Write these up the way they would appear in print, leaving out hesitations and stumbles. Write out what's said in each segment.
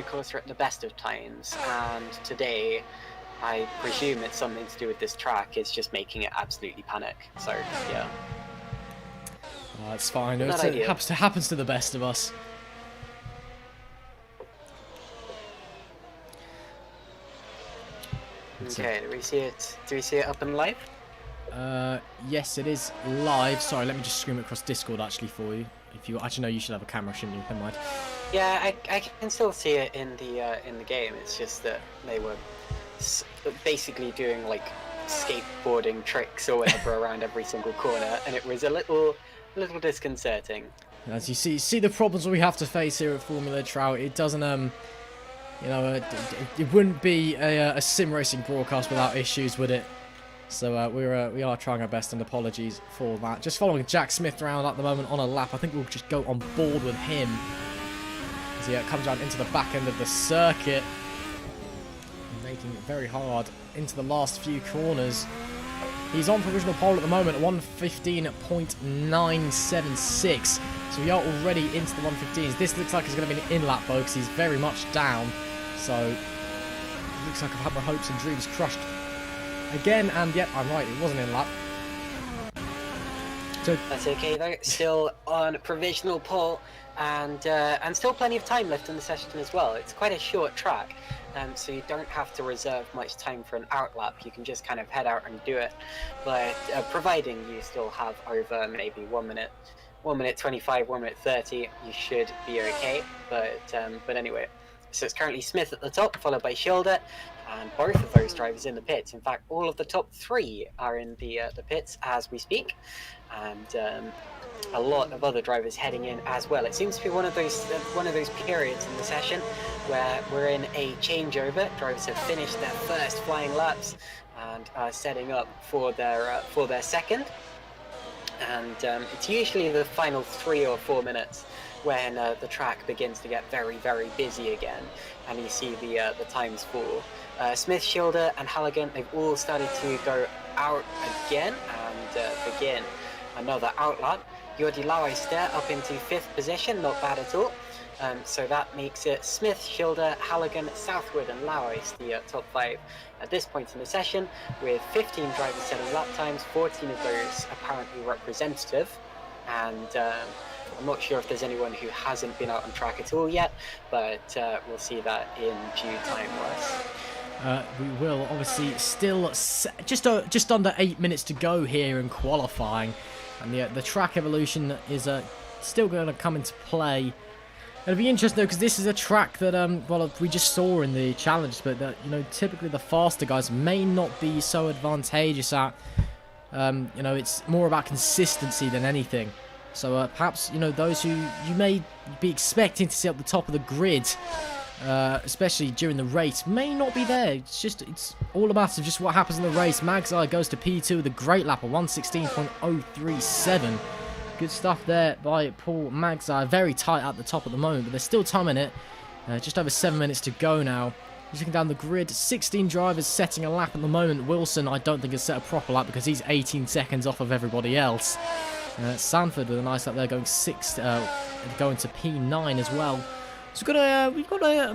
courser at the best of times, and today I presume it's something to do with this track. It's just making it absolutely panic. So yeah. It's fine. It happens to the best of us. Okay, do we see it? Do we see it up and live? Yes, it is live. Sorry, let me just scream it across Discord actually for you. If you actually know, you should have a camera, shouldn't you? Never mind. Yeah, I can still see it in the game. It's just that they were basically doing like skateboarding tricks or whatever around every single corner, and it was a little disconcerting. As you see the problems we have to face here at Formula Trout. It doesn't you know, it wouldn't be a sim racing broadcast without issues, would it? So we are trying our best, and apologies for that. Just following Jack Smith around at the moment on a lap. I think we'll just go on board with him as he comes down into the back end of the circuit, making it very hard into the last few corners. He's on provisional pole at the moment at 1:15.976. So we are already into the 1:15s. This looks like it's going to be an in-lap, though, because he's very much down. So it looks like I've had my hopes and dreams crushed again. And yep, I'm right, it wasn't in-lap. So that's okay though. Still on provisional pole, and still plenty of time left in the session as well. It's quite a short track. So you don't have to reserve much time for an outlap. You can just kind of head out and do it. But providing you still have over maybe 1 minute, 1:25, 1:30, you should be okay. But anyway, so it's currently Smith at the top, followed by Schilder, and both of those drivers in the pits. In fact, all of the top three are in the pits as we speak, and a lot of other drivers heading in as well. It seems to be one of those periods in the session where we're in a changeover. Drivers have finished their first flying laps and are setting up for their second. And it's usually the final 3 or 4 minutes when the track begins to get very, very busy again, and you see the times fall. Smith, Schilder, and Halligan, they've all started to go out again and begin another outlap. Jordi Lauweister up into 5th position, not bad at all. So that makes it Smith, Schilder, Halligan, Southwood, and Lauweiss the top 5 at this point in the session, with 15 drivers setting lap times, 14 of those apparently representative. And I'm not sure if there's anyone who hasn't been out on track at all yet, but we'll see that in due time, Wes. We will obviously still just under 8 minutes to go here in qualifying, and the track evolution is still going to come into play. It'll be interesting though, because this is a track that well, we just saw in the challenge, but that, you know, typically the faster guys may not be so advantageous at. You know, it's more about consistency than anything. So perhaps, you know, those who you may be expecting to see up the top of the grid, especially during the race, may not be there. It's all a matter of just what happens in the race. Magzai goes to P2 with a great lap of 1:16.037. Good stuff there by Paul Magzai. Very tight at the top at the moment, but there's still time in it. Just over 7 minutes to go now. Just looking down the grid, 16 drivers setting a lap at the moment. Wilson, I don't think, has set a proper lap because he's 18 seconds off of everybody else. Sanford with a nice lap there, going going to P9 as well. So I'm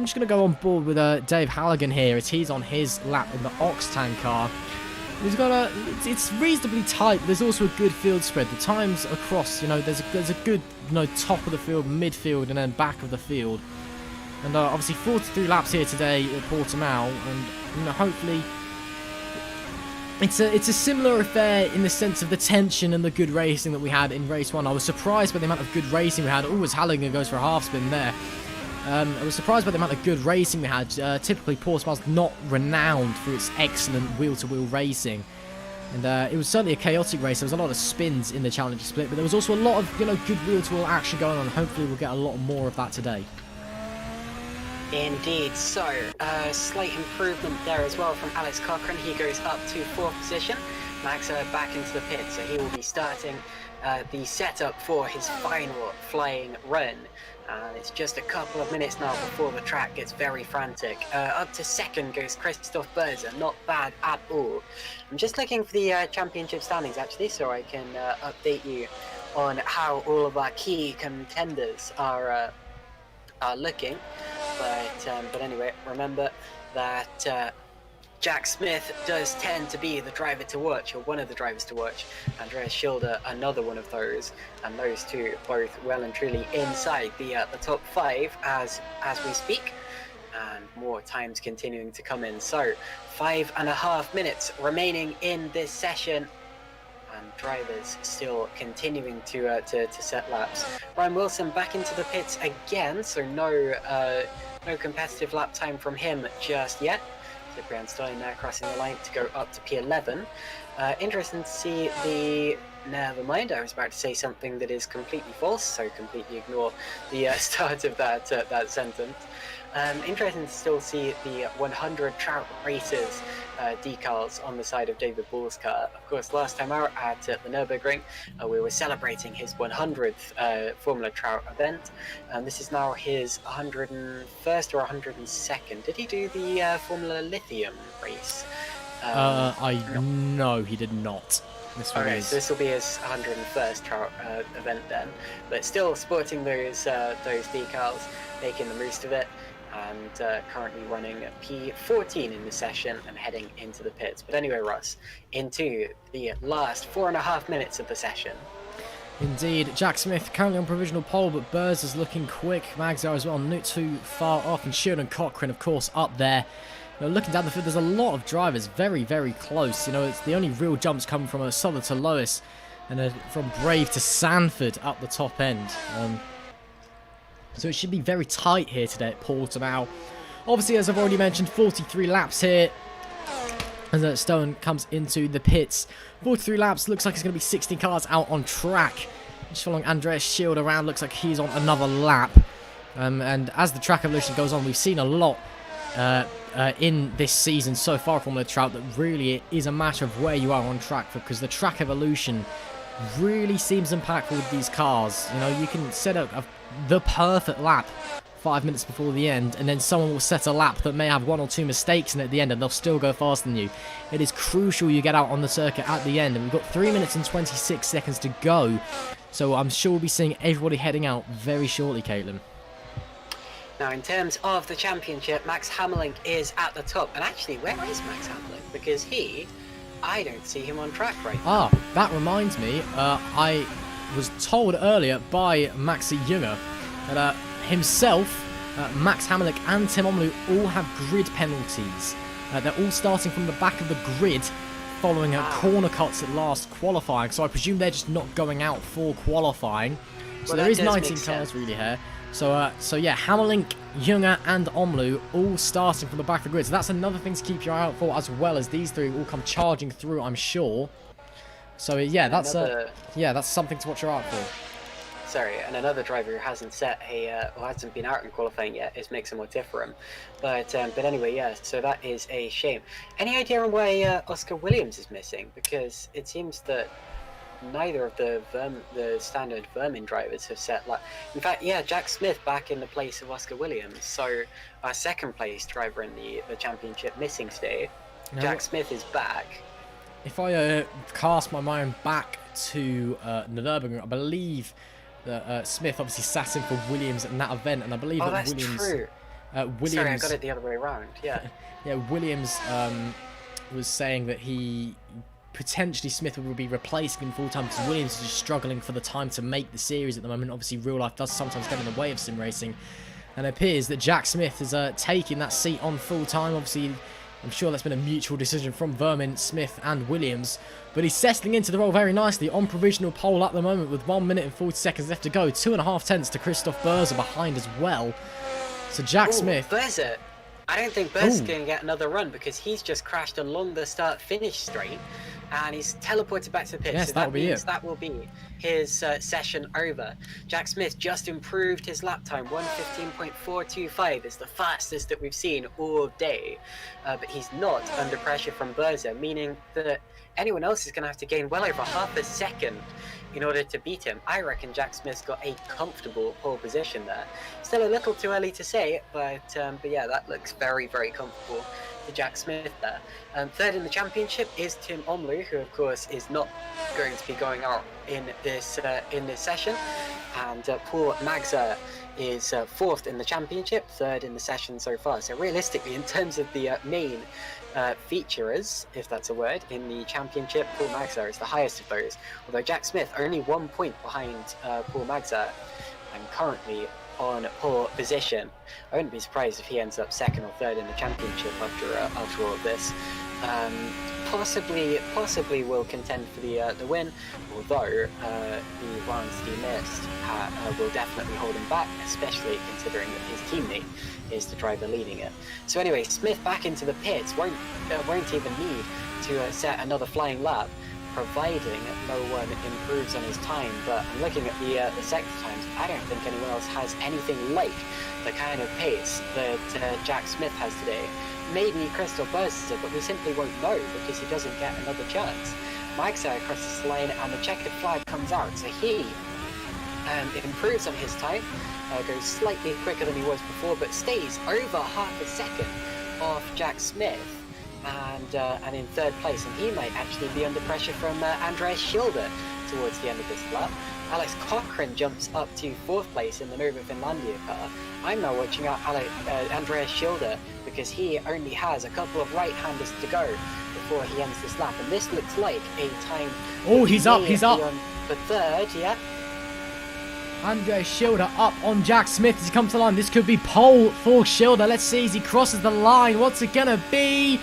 just gonna go on board with Dave Halligan here as he's on his lap in the Octane car. He's got it's reasonably tight, but there's also a good field spread. The times across, you know, there's a good, you know, top of the field, midfield, and then back of the field. And obviously 43 laps here today at Portimao, and you know, hopefully it's a similar affair in the sense of the tension and the good racing that we had in race 1. I was surprised by the amount of good racing we had. Oh, as Halligan goes for a half spin there. I was surprised by the amount of good racing we had. Typically, Portimao's not renowned for its excellent wheel-to-wheel racing. And it was certainly a chaotic race. There was a lot of spins in the Challenger split, but there was also a lot of, you know, good wheel-to-wheel action going on. Hopefully, we'll get a lot more of that today. Indeed. So, slight improvement there as well from Alex Cochrane. He goes up to 4th position. Max back into the pit, so he will be starting the setup for his final flying run. It's just a couple of minutes now before the track gets very frantic. Up to 2nd goes Christoph Berzer, not bad at all. I'm just looking for the championship standings actually, so I can update you on how all of our key contenders are are looking. But anyway, remember that Jack Smith does tend to be the driver to watch, or one of the drivers to watch. Andreas Schilder, another one of those, and those two both well and truly inside the top 5 as we speak, and more times continuing to come in. So 5.5 minutes remaining in this session, and drivers still continuing to set laps. Ryan Wilson back into the pits again, so no competitive lap time from him just yet. Cyprian Stein there crossing the line to go up to P11. Interesting to see the... Never mind, I was about to say something that is completely false, so completely ignore the start of that sentence. Interesting to still see the 100 Trout Racers decals on the side of David Ball's car. Of course, last time out at the Nürburgring, we were celebrating his 100th Formula Trout event, and this is now his 101st or 102nd. Did he do the Formula Lithium race? No, he did not. Okay, so this will be his 101st Trout event then, but still sporting those decals, making the most of it, and currently running P14 in the session and heading into the pits. But anyway, Russ, into the last 4.5 minutes of the session. Indeed, Jack Smith currently on provisional pole, but Burrs is looking quick. Magzar as well, not too far off, and Sheldon Cochrane, of course, up there. You know, looking down the field, there's a lot of drivers very, very close. You know, it's the only real jumps come from Suller to Lois, and from Brave to Sanford up the top end. So it should be very tight here today at Portimao. Obviously, as I've already mentioned, 43 laps here as Stone comes into the pits. 43 laps, looks like it's going to be 16 cars out on track. Just following Andreas Schild around, looks like he's on another lap. And as the track evolution goes on, we've seen a lot in this season so far from the Trout, that really it is a matter of where you are on track, because the track evolution really seems impactful with these cars. You know, you can set up the perfect lap 5 minutes before the end, and then someone will set a lap that may have 1 or 2 mistakes in it at the end, and they'll still go faster than you. It is crucial you get out on the circuit at the end, and we've got 3 minutes and 26 seconds to go, so I'm sure we'll be seeing everybody heading out very shortly, Caitlin. Now, in terms of the championship, Max Hammerlink is at the top. And actually, where is Max Hammerlink? Because I don't see him on track right now. That reminds me, I was told earlier by Maxi Junger that himself, Max Hammerlink and Tim Omloo all have grid penalties. They're all starting from the back of the grid following corner cuts at last qualifying. So I presume they're just not going out for qualifying. So there is 19 cars really here. So yeah, Hammerlink, Junger and Omloo all starting from the back of the grid. So that's another thing to keep your eye out for, as well as these three will come charging through, I'm sure. So yeah, that's something to watch your eye out for. Sorry, and another driver who hasn't hasn't been out in qualifying yet is Mixon Motiferum. But anyway, yeah, so that is a shame. Any idea on why Oscar Williams is missing? Because it seems that neither of the standard Vermin drivers have set lap. In fact, yeah, Jack Smith back in the place of Oscar Williams. So our second place driver in the championship missing today. Now, Jack Smith is back. If I cast my mind back to the Nürburgring, I believe that Smith obviously sat in for Williams in that event, and I believe that that's Williams. True. Williams. Sorry, I got it the other way around. Yeah. Yeah, Williams was saying that he potentially Smith will be replacing him full time, because Williams is just struggling for the time to make the series at the moment. Obviously, real life does sometimes get in the way of sim racing, and it appears that Jack Smith is taking that seat on full time. Obviously, I'm sure that's been a mutual decision from Vermin, Smith and Williams, but he's settling into the role very nicely on provisional pole at the moment with 1 minute and 40 seconds left to go. 2.5 tenths to Christoph Berzer behind as well. So Jack Smith. Berzer. I don't think Berzer's going to get another run, because he's just crashed along the start-finish straight, and he's teleported back to the pit. Yes, so that will be his session over. Jack Smith just improved his lap time. 1:15.425 is the fastest that we've seen all day. But he's not under pressure from Berzer, meaning that anyone else is going to have to gain well over half a second in order to beat him. I reckon Jack Smith's got a comfortable pole position there. Still a little too early to say it, but yeah, that looks very, very comfortable to Jack Smith there. Third in the championship is Tim Omloo, who of course is not going to be going out in this session, and Paul Magza is 4th in the championship, 3rd in the session so far. So realistically, in terms of the main featurers, if that's a word, in the championship, Paul Magza is the highest of those. Although Jack Smith only 1 point behind Paul Magza, and currently on pole position. I wouldn't be surprised if he ends up 2nd or 3rd in the championship after all of this. Possibly will contend for the win, although the rounds he missed will definitely hold him back, especially considering that his teammate is the driver leading it. So anyway, Smith back into the pits, won't even need to set another flying lap, providing no one improves on his time. But I'm looking at the sector times. I don't think anyone else has anything like the kind of pace that Jack Smith has today. Maybe Crystal Burster, but we simply won't know because he doesn't get another chance. Magza crosses the line and the checkered flag comes out, so he improves on his time, goes slightly quicker than he was before, but stays over half a second off Jack Smith, and in 3rd place, and he might actually be under pressure from Andreas Schilder towards the end of this lap. Alex Cochrane jumps up to 4th place in the Nova Finlandia car. I'm now watching out Andreas Schilder because he only has a couple of right-handers to go before he ends this lap, and this looks like a time. Oh, he's up. The 3rd, yeah. Andreas Schilder up on Jack Smith as he comes to the line. This could be pole for Schilder. Let's see as he crosses the line. What's it gonna be?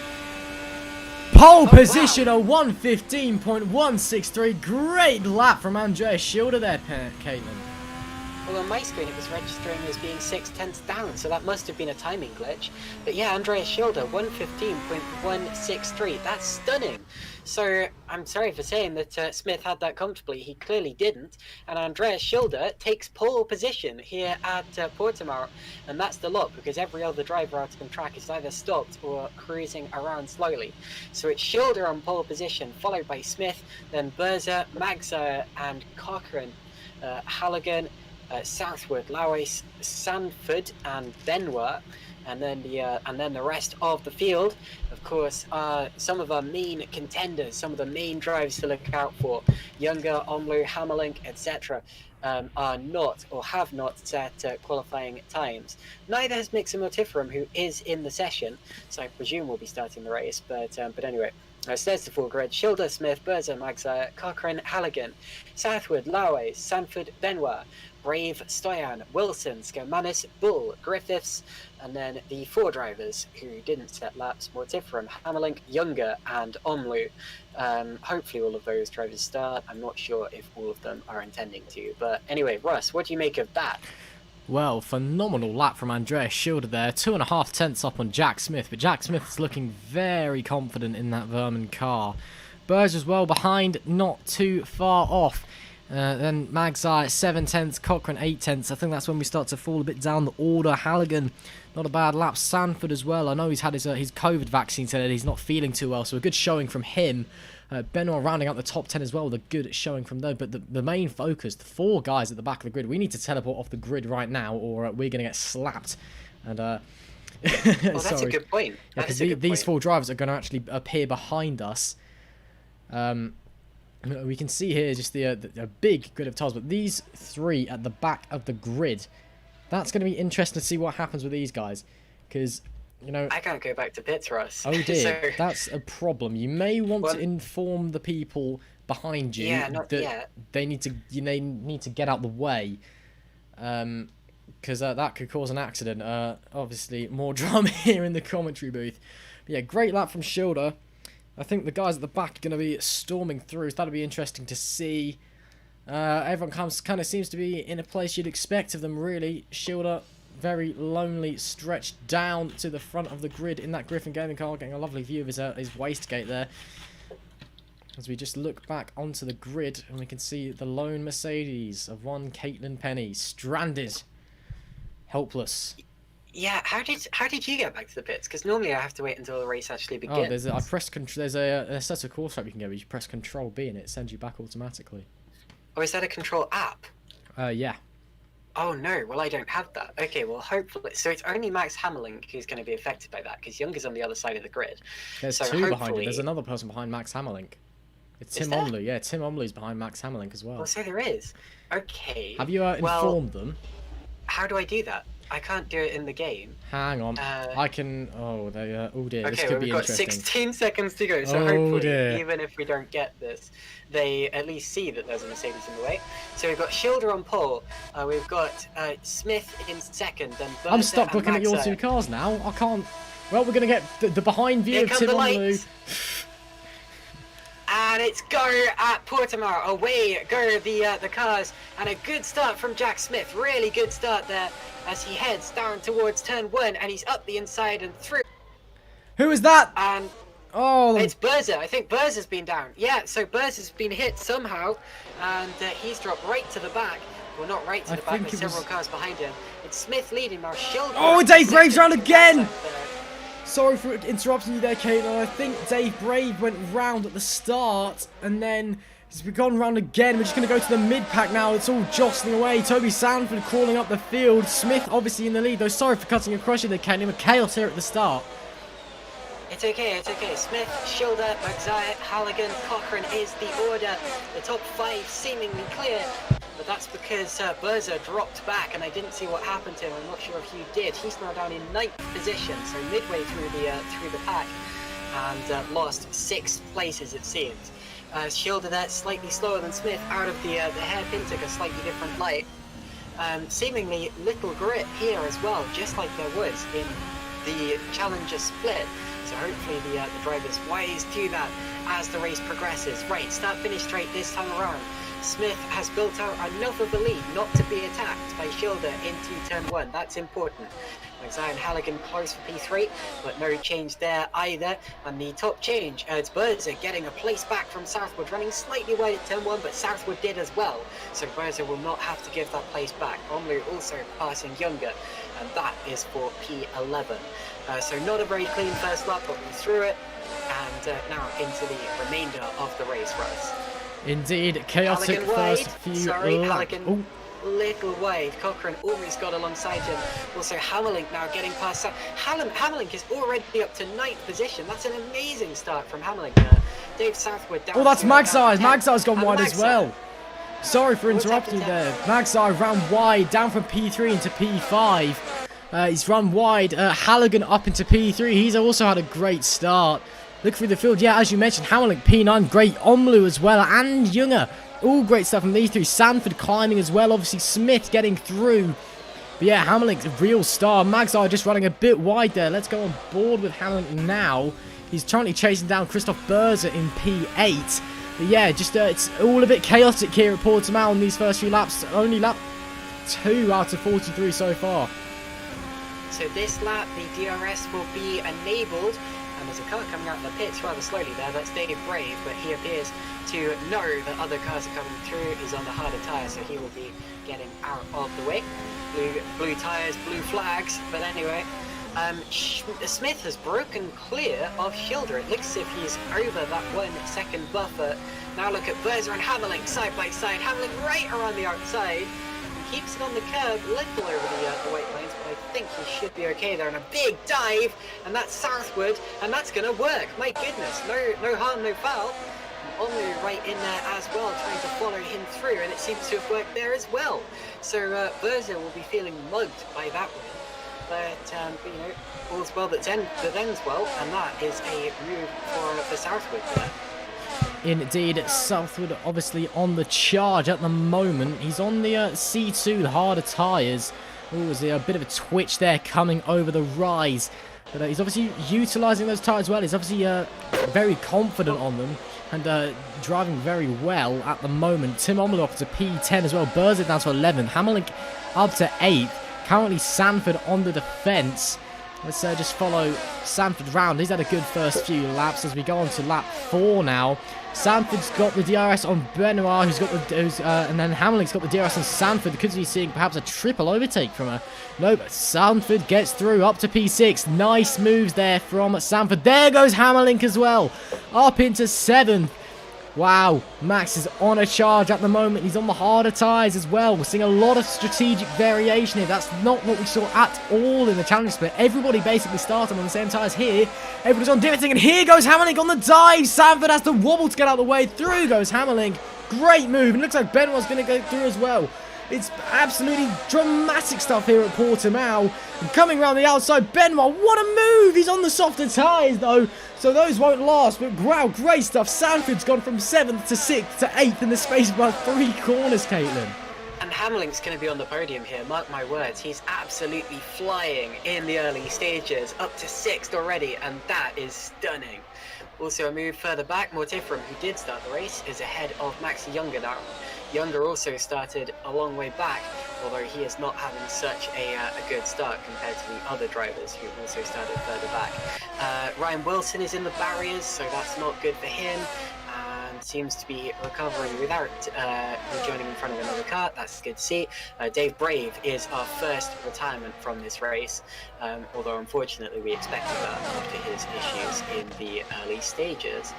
Pole position, wow. A 1:15.163. Great lap from Andreas Schilder there, Caitlin. Well, on my screen it was registering as being 6/10 down, so that must have been a timing glitch. But yeah, Andreas Schilder, 1:15.163. That's stunning. So I'm sorry for saying that Smith had that comfortably. He clearly didn't. And Andreas Schilder takes pole position here at Portimao. And that's the lot, because every other driver out on track is either stopped or cruising around slowly. So it's Schilder on pole position, followed by Smith, then Berza, Magza, and Cochrane, Halligan, Southwood, Lawes, Sanford, and Benoit, and then the rest of the field. Of course, some of our main contenders, some of the main drivers to look out for, Younger, Omlu, Hammerlink, etc., are not or have not set qualifying times. Neither has Mixer Mortiferum, who is in the session, so I presume we'll be starting the race. But anyway. There's the full grid: Schilder, Smith, Berza, Magza, Cochrane, Halligan, Southwood, Lawes, Sanford, Benoit, Brave, Stoyan, Wilson, Skermanis, Bull, Griffiths, and then the 4 drivers who didn't set laps: Mortiferum, Hammerlink, Younger, and Omlu. Hopefully all of those drivers start. I'm not sure if all of them are intending to. But anyway, Russ, what do you make of that? Well, phenomenal lap from Andreas Schilder there. 2.5 tenths up on Jack Smith, but Jack Smith is looking very confident in that Vermin car. Burge as well behind, not too far off. Then Magzi 7 tenths, Cochrane 8 tenths. I think that's when we start to fall a bit down the order. Halligan, not a bad lap. Sanford as well. I know he's had his COVID vaccine today. He's not feeling too well, so a good showing from him. Benoit rounding out the top 10 as well with a good showing from them. But the main focus, the 4 guys at the back of the grid, we need to teleport off the grid right now, or we're going to get slapped. And well, that's a good point. Yeah, because these 4 drivers are going to actually appear behind us. We can see here just a big grid of tiles, but these 3 at the back of the grid, that's going to be interesting to see what happens with these guys, because I can't go back to pits, Russ. Oh dear, that's a problem. You may want to inform the people behind you that they need to get out the way, because that could cause an accident. Obviously, more drama here in the commentary booth. But yeah, great lap from Schilder. I think the guys at the back are going to be storming through, so that'll be interesting to see. Everyone kind of seems to be in a place you'd expect of them, really. Schilder, very lonely, stretched down to the front of the grid in that Griffin Gaming car, getting a lovely view of his wastegate there. As we just look back onto the grid, and we can see the lone Mercedes of one Caitlin Penny, stranded, helpless. Yeah, how did you get back to the pits? Because normally I have to wait until the race actually begins. Oh, there's a set of course track you can go where you press Control B and it sends you back automatically. Oh, is that a control app? Yeah. Oh no, well I don't have that. Okay, well hopefully, so it's only Max Hammerlink who's going to be affected by that, because Younger's on the other side of the grid. There's so 2 behind you. There's another person behind Max Hammerlink. It's Tim there? Omlu. Yeah, Tim Omlu's behind Max Hammerlink as well. Well, so there is. Okay. Have you informed them? How do I do that? I can't do it in the game. Hang on. I can... Oh, oh dear. Okay, this could be we've got interesting. 16 seconds to go, so Oh, hopefully, dear. even if we don't get this, they at least see that there's a Mercedes in the way. So we've got Schilder on pole, we've got Smith in second, then Bertha I'm stuck looking at your Maxa. two cars now. I can't... Well, we're going to get the behind view Here of come Tim the Omloo. lights. And it's go at Portimao. Away go the cars, and a good start from Jack Smith. Really good start there as he heads down towards turn 1, and he's up the inside and through. Who is that? And Oh, it's Berza. I think Berza's been down. Yeah, so Berza's been hit somehow, and he's dropped right to the back. Well, not right to the back, but several cars behind him. It's Smith leading now. Schilder. Oh, Dave Brave's round again! There. Sorry for interrupting you there, Caitlin. I think Dave Brave went round at the start, and then he's gone round again. We're just going to go to the mid-pack now. It's all jostling away. Toby Sanford crawling up the field. Smith obviously in the lead, though. Sorry for cutting across you there, Caitlin. With chaos here at the start. It's okay, it's okay. Smith, Schilder, McZiah, Halligan, Cochrane is the order. The top 5 seemingly clear. But that's because Berza dropped back, and I didn't see what happened to him. I'm not sure if you did. He's now down in 9th position, so midway through the pack, and lost 6 places it seems. Schilder there slightly slower than Smith, out of the hairpin, took a slightly different light. Seemingly little grip here as well, just like there was in the Challenger split. So hopefully the driver's wise to that as the race progresses. Right, start-finish straight this time around. Smith has built out enough of the lead not to be attacked by Schilder into turn 1. That's important. McZiah and Halligan close for P3, but no change there either. And the top change, it's Berza getting a place back from Southwood, running slightly wide at turn 1, but Southwood did as well. So Berza will not have to give that place back. Omloo also passing Younger, and that is for P11. So not a very clean first lap, but we threw it. And now into the remainder of the race for us. Indeed, chaotic Halligan first wide. few Sorry, laps. Halligan little wide. Cochrane almost got alongside him. Also, Hammerlink now getting past. Hammerlink is already up to 9th position. That's an amazing start from Hammerlink. Dave Southwood down. Oh, that's to Magzai. about 10th. Magzai's gone And wide as Magzai. well. Sorry for What's interrupting you happened there. Magzai ran wide, down from P3 into P5. He's run wide. Halligan up into P3. He's also had a great start. Look through the field. Yeah, as you mentioned, Hammerlink P9, great. Omloo as well, and Younger. All great stuff from these 3. Sanford climbing as well. Obviously, Smith getting through. But yeah, Hammerlink's a real star. Magzai just running a bit wide there. Let's go on board with Hammerlink now. He's currently chasing down Christoph Berza in P8. But yeah, just it's all a bit chaotic here at Portimao in these first few laps. Only lap 2 out of 43 so far. So this lap, the DRS will be enabled. And there's a car coming out of the pits rather slowly there. That's Dave Brave, but he appears to know that other cars are coming through. He's on the harder tyre, so he will be getting out of the way. Blue tyres, blue flags. But anyway, Smith has broken clear of Schilder. It looks as if he's over that 1 second buffer. Now look at Berza and Hammerlink side by side. Hammerlink right around the outside. Keeps it on the curb, little over the white lines, but I think he should be okay there. And a big dive, and that's Southwood, and that's going to work. My goodness, no harm, no foul. Omloo right in there as well, trying to follow him through, and it seems to have worked there as well. So Berza will be feeling mugged by that one. But, you know, all's well that ends well, and that is a move for Southwood there. Indeed, Southwood obviously on the charge at the moment. He's on the C2, the harder tyres. Oh, there's a bit of a twitch there coming over the rise. But he's obviously utilising those tyres well. He's obviously very confident on them and driving very well at the moment. Tim Omloo up to P10 as well. Berza down to 11th. Hammerlink up to 8th. Currently Sanford on the defence. Let's just follow Sanford round. He's had a good first few laps as we go on to lap 4 now. Sanford's got the DRS on Benoit, and then Hammerlink's got the DRS on Sanford. Could be seeing perhaps a triple overtake from her. No, but Sanford gets through up to P6. Nice moves there from Sanford. There goes Hammerlink as well, up into 7th. Wow, Max is on a charge at the moment. He's on the harder tyres as well. We're seeing a lot of strategic variation here. That's not what we saw at all in the Challenger split. Everybody basically started on the same tyres here. Everybody's on different, and here goes Hammerlink on the dive. Sanford has to wobble to get out of the way. Through goes Hammerlink. Great move. It looks like Benoit's going to go through as well. It's absolutely dramatic stuff here at Portimao. And coming around the outside, Benoit, what a move! He's on the softer tyres though, so those won't last. But wow, great stuff. Sanford's gone from 7th to 6th to 8th in the space of about 3 corners, Caitlin. And Hamlink's going to be on the podium here, mark my words. He's absolutely flying in the early stages, up to 6th already, and that is stunning. Also a move further back, Mortiferum, who did start the race, is ahead of Maxi Younger now. Younger also started a long way back, although he is not having such a good start compared to the other drivers who also started further back. Ryan Wilson is in the barriers, so that's not good for him. Seems to be recovering without rejoining in front of another car. That's good to see. Dave Brave is our first retirement from this race, although unfortunately we expected that after his issues in the early stages.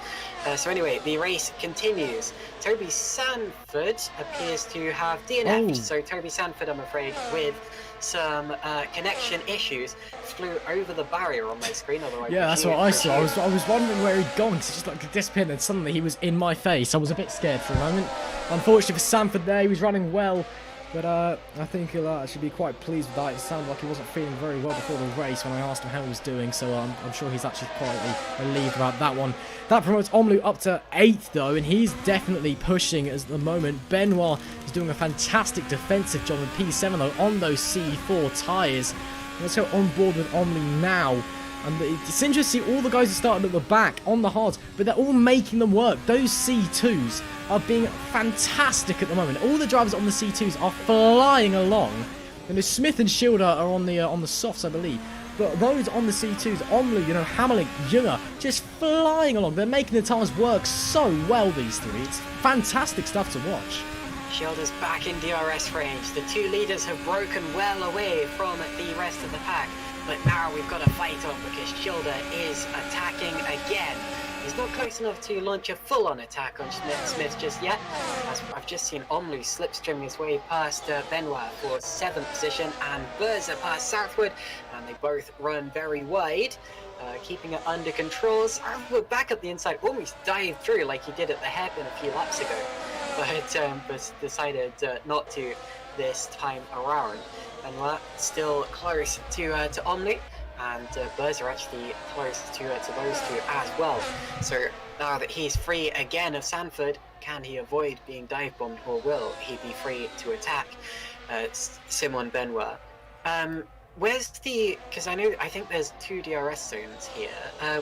So anyway, the race continues. Toby Sanford appears to have DNF'd, so Toby Sanford, I'm afraid, with some connection issues, flew over the barrier on my screen. Yeah, that's what I saw. I was wondering where he'd gone, because he just like disappeared, and suddenly he was in my face. I was a bit scared for a moment. Unfortunately for Sanford there, he was running well, but I think he'll actually be quite pleased with that. It sounded like he wasn't feeling very well before the race when I asked him how he was doing, so I'm sure he's actually quietly relieved about that one. That promotes Omlu up to 8th though, and he's definitely pushing at the moment. Benoit is doing a fantastic defensive job in P7 though on those C4 tyres. Let's go on board with Omlu now. And it's interesting to see all the guys are starting at the back on the hards, but they're all making them work. Those C2s are being fantastic at the moment. All the drivers on the C2s are flying along. And Smith and Schilder are on the softs, I believe. But those on the C2s, Omlu, Hammerlink, Junger, just flying along. They're making the tires work so well, these three. It's fantastic stuff to watch. Schilder's back in DRS range. The two leaders have broken well away from the rest of the pack. But now we've got a fight on because Schilder is attacking again. He's not close enough to launch a full-on attack on Smith just yet. As I've just seen Omlu slipstreaming his way past Benoit for 7th position, and Berza past Southwood, and they both run very wide, keeping it under control. Southwood back up the inside, almost dived through like he did at the hairpin a few laps ago, but decided not to this time around. Benoit still close to Omlu, and Berza are actually close to those two as well. So now that he's free again of Sanford, can he avoid being dive bombed, or will he be free to attack Simon Benoit? Where's the? Because I think there's 2 DRS zones here.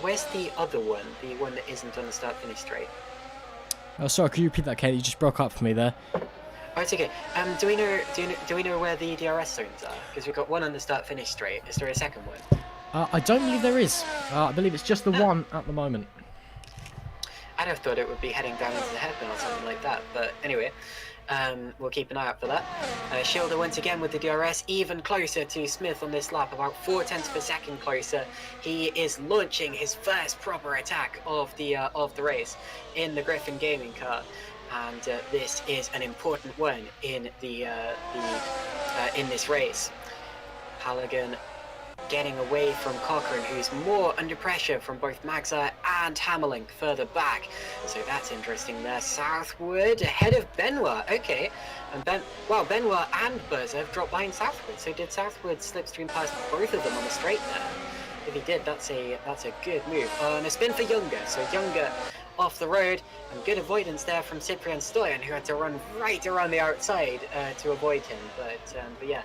Where's the other one? The one that isn't on the start-finish straight? Oh, sorry. Could you repeat that, Kate? You just broke up for me there. Oh, it's okay. Do we know where the DRS zones are? Because we've got one on the start-finish straight. Is there a second one? I don't believe there is. I believe it's just the one at the moment. I'd have thought it would be heading down into the hairpin or something like that. But anyway, we'll keep an eye out for that. Schilder once again with the DRS, even closer to Smith on this lap, about 0.4 of a second closer. He is launching his first proper attack of the race in the Griffin Gaming car. And this is an important one in in this race. Halligan getting away from Cochrane, who's more under pressure from both Magza and Hammerlink further back. So that's interesting there. Southwood ahead of Benoit. Okay, and Benoit and Berza have dropped behind Southwood. So did Southwood slipstream past both of them on the straight there? If he did, that's a good move. And a spin for Younger. So Younger off the road, and good avoidance there from Cyprian Stoyan, who had to run right around the outside to avoid him. But yeah,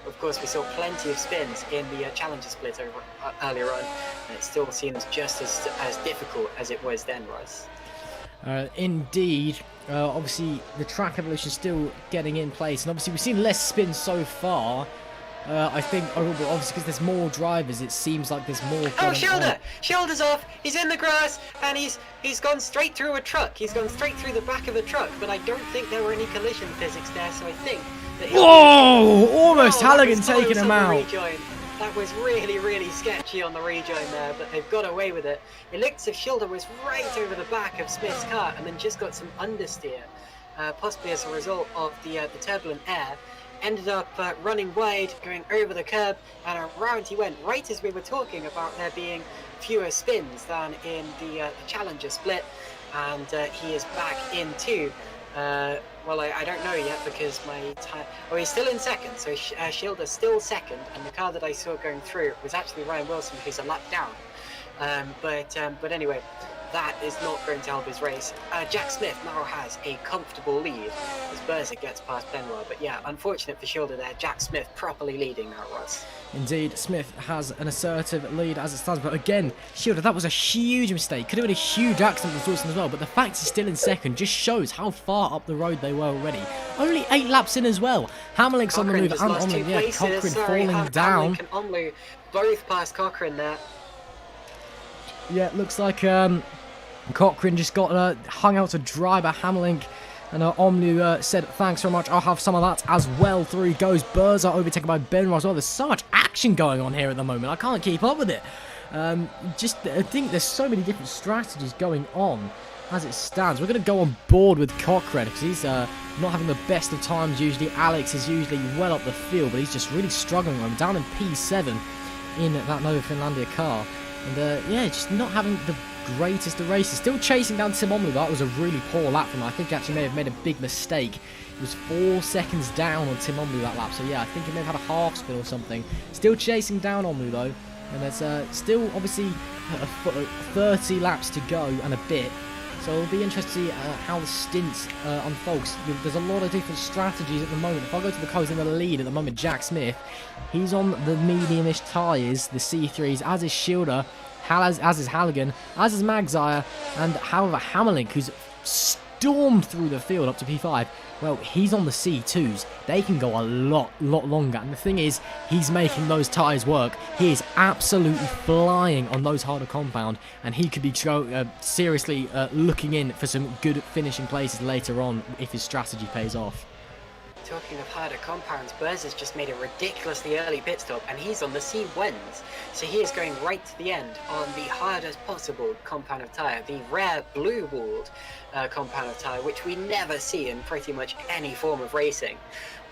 of course we saw plenty of spins in the Challenger split earlier on, and it still seems just as difficult as it was then, Russ. Indeed. Obviously the track evolution is still getting in place, and obviously we've seen less spins so far. I think, obviously, because there's more drivers, it seems like there's more. Oh, Schilder! Schilder's off. He's in the grass, and he's gone straight through a truck. He's gone straight through the back of a truck, but I don't think there were any collision physics there. So I think that. Whoa! Almost Halligan taking him out. Rejoin. That was really, really sketchy on the rejoin there, but they've got away with it. It looks as if Schilder was right over the back of Smith's car, and then just got some understeer, possibly as a result of the turbulent air. Ended up running wide, going over the curb, and around he went, right as we were talking about there being fewer spins than in the Challenger split, and he is back into Well, I don't know yet because my time. Oh, he's still in second, so Schilder's still second, and the car that I saw going through was actually Ryan Wilson, who's a lap down. But anyway, that is not going to help his race. Jack Smith now has a comfortable lead as Berza gets past Benoit. But yeah, unfortunate for Schilder there. Jack Smith properly leading now, Russ. Indeed, Smith has an assertive lead as it stands, but again, Schilder, that was a huge mistake. Could have been a huge accident with Wilson as well, but the fact he's still in second just shows how far up the road they were already. Only 8 laps in as well. Hamlink's on the move, and Omlu, yeah, Cochrane falling down. Hamlink and Omlu both past Cochrane there. Yeah, it looks like Cochrane just got hung out to dry by Hamlink. And Omlu said, thanks very much, I'll have some of that as well. Through he goes. Berza overtaken by Benoit as well. There's so much action going on here at the moment. I can't keep up with it. I think there's so many different strategies going on as it stands. We're going to go on board with Cochrane because he's not having the best of times usually. Alex is usually well up the field, but he's just really struggling. I'm down in P7 in that Nova Finlandia car. And yeah, just not having the greatest of races. Still chasing down Tim Omlu. That was a really poor lap from him. I think he actually may have made a big mistake. He was 4 seconds down on Tim Omlu that lap. So yeah, I think he may have had a half spin or something. Still chasing down Omlu though. And there's still obviously 30 laps to go and a bit. So it'll be interesting to see how the stint unfolds. There's a lot of different strategies at the moment. If I go to the cars in the lead at the moment, Jack Smith, he's on the medium-ish tyres, the C3s, as is Schilder, as is Halligan, as is Magzire, and however Hammerlink, who's stormed through the field up to P5, well, he's on the C2s. They can go a lot longer. And the thing is, he's making those tyres work. He is absolutely flying on those harder compound. And he could be seriously looking in for some good finishing places later on if his strategy pays off. Talking of harder compounds, Berza's just made a ridiculously early pit stop, and he's on the C1s. So he is going right to the end on the hardest possible compound of tyre, the rare blue-walled compound of tyre, which we never see in pretty much any form of racing.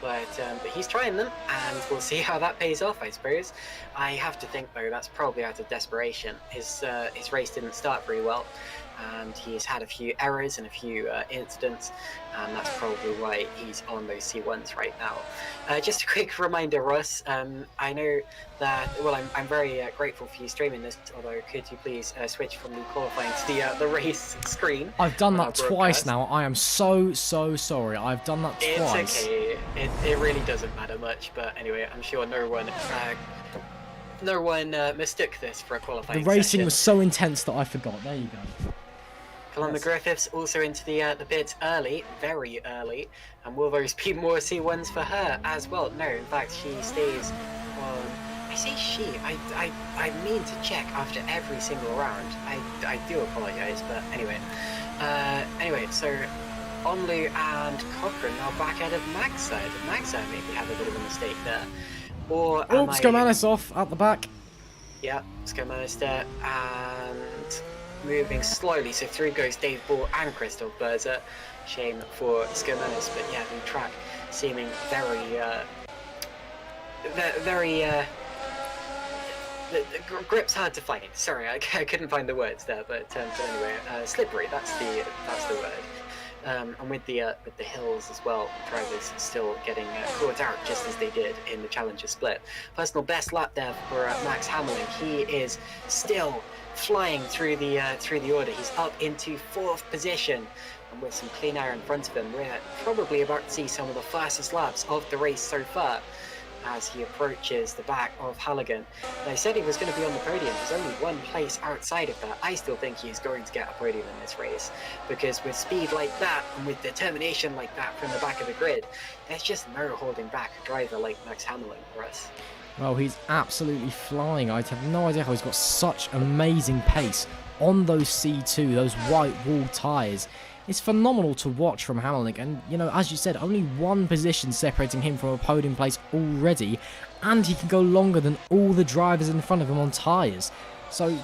But he's trying them, and we'll see how that pays off, I suppose. I have to think, though, that's probably out of desperation. His race didn't start very well, and he's had a few errors and a few incidents, and that's probably why he's on those C1s right now. Just a quick reminder, Russ, I know that, well, I'm very grateful for you streaming this, although could you please switch from the qualifying to the race screen? I've done that twice now. I am so sorry. I've done that twice. It's okay. It really doesn't matter much, but anyway, I'm sure no one mistook this for a qualifying The racing session. was so intense that I forgot. There you go. Paloma Griffiths also into the pits early, very early, and will those be more C1s for her as well? No, in fact, she stays on. I say she. I mean to check after every single round. I do apologise, but anyway. So Omlu and Cochrane are back out of Magzire. Did Magzire maybe have a bit of a mistake there? Or Scomanis off at the back. Yeah, Scomanis there, and moving slowly. So through goes Dave Ball and Christoph Berza. Shame for Scomanis, but yeah, the track seeming the grip's hard to find. Sorry, I couldn't find the words there, but anyway, slippery. That's the word. And with the hills as well, drivers still getting caught out just as they did in the Challenger split. Personal best lap there for Max Hammerlink. He is still flying through the order. He's up into 4th position, and with some clean air in front of him, we're probably about to see some of the fastest laps of the race so far as he approaches the back of Halligan. They said he was going to be on the podium. There's only one place outside of that. I still think he's going to get a podium in this race, because with speed like that and with determination like that from the back of the grid, there's just no holding back a driver like Max Hammerlink for us. Well, he's absolutely flying. I have no idea how he's got such amazing pace on those C2, those white wall tyres. It's phenomenal to watch from Hammerlink, and you know, as you said, only one position separating him from a podium place already, and he can go longer than all the drivers in front of him on tyres. So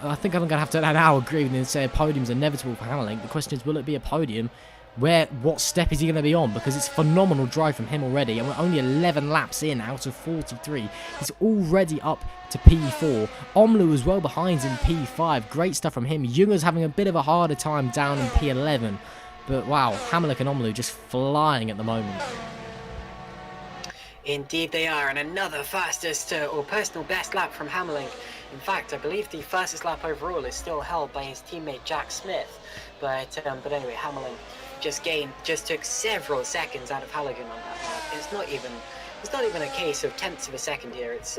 I think I'm going to have to now agree with him and say a podium's inevitable for Hammerlink. The question is, will it be a podium? What step is he going to be on? Because it's a phenomenal drive from him already, and we're only 11 laps in out of 43. He's already up to P4. Omlu as well behind in P5. Great stuff from him. Junger's having a bit of a harder time down in P11. But wow, Hamilton and Omloo just flying at the moment. Indeed they are, and another fastest or personal best lap from Hammerling. In fact, I believe the fastest lap overall is still held by his teammate Jack Smith. But anyway, Hammerling just took several seconds out of Halligan on that lap. It's not even a case of tenths of a second here. It's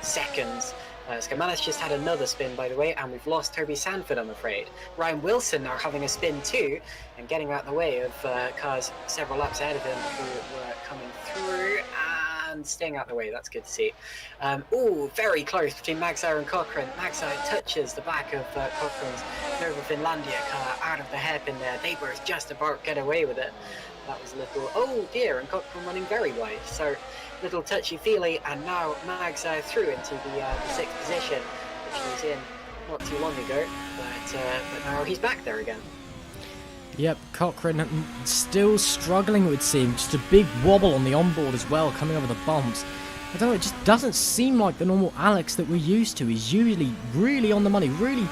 seconds. Skamana's just had another spin, by the way, and we've lost Toby Sanford, I'm afraid. Ryan Wilson now having a spin too, and getting out the way of cars several laps ahead of him who were coming through and staying out the way. That's good to see. Oh, very close between Magsire and Cochrane. Magsire touches the back of Cochrane's Nova Finlandia car out of the hairpin there. They were just about to get away with it. That was a little, oh dear, and Cochrane running very wide. So little touchy-feely, and now Mags through into the sixth position, which he was in not too long ago, but now he's back there again. Yep, Cochrane still struggling, it would seem. Just a big wobble on the onboard as well, coming over the bumps. I don't know, it just doesn't seem like the normal Alex that we're used to. He's usually really on the money, really,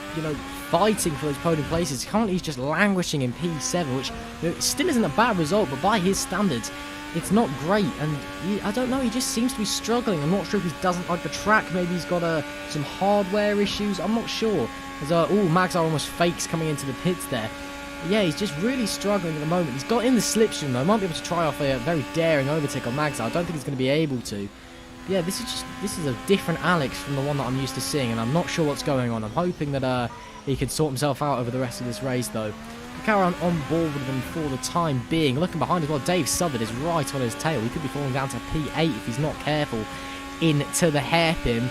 fighting for those podium places. Currently, he's just languishing in P7, which still isn't a bad result, but by his standards, it's not great. And I don't know, he just seems to be struggling. I'm not sure if he doesn't like the track. Maybe he's got some hardware issues. I'm not sure. Mags almost fakes coming into the pits there. Yeah, he's just really struggling at the moment. He's got in the slipstream though. Might be able to try off a very daring overtake on Mags. I don't think he's going to be able to. But yeah, this is a different Alex from the one that I'm used to seeing, and I'm not sure what's going on. I'm hoping that he can sort himself out over the rest of this race though. Carry on board with them for the time being. Looking behind as well, Dave Southard is right on his tail. He could be falling down to P8 if he's not careful into the hairpin.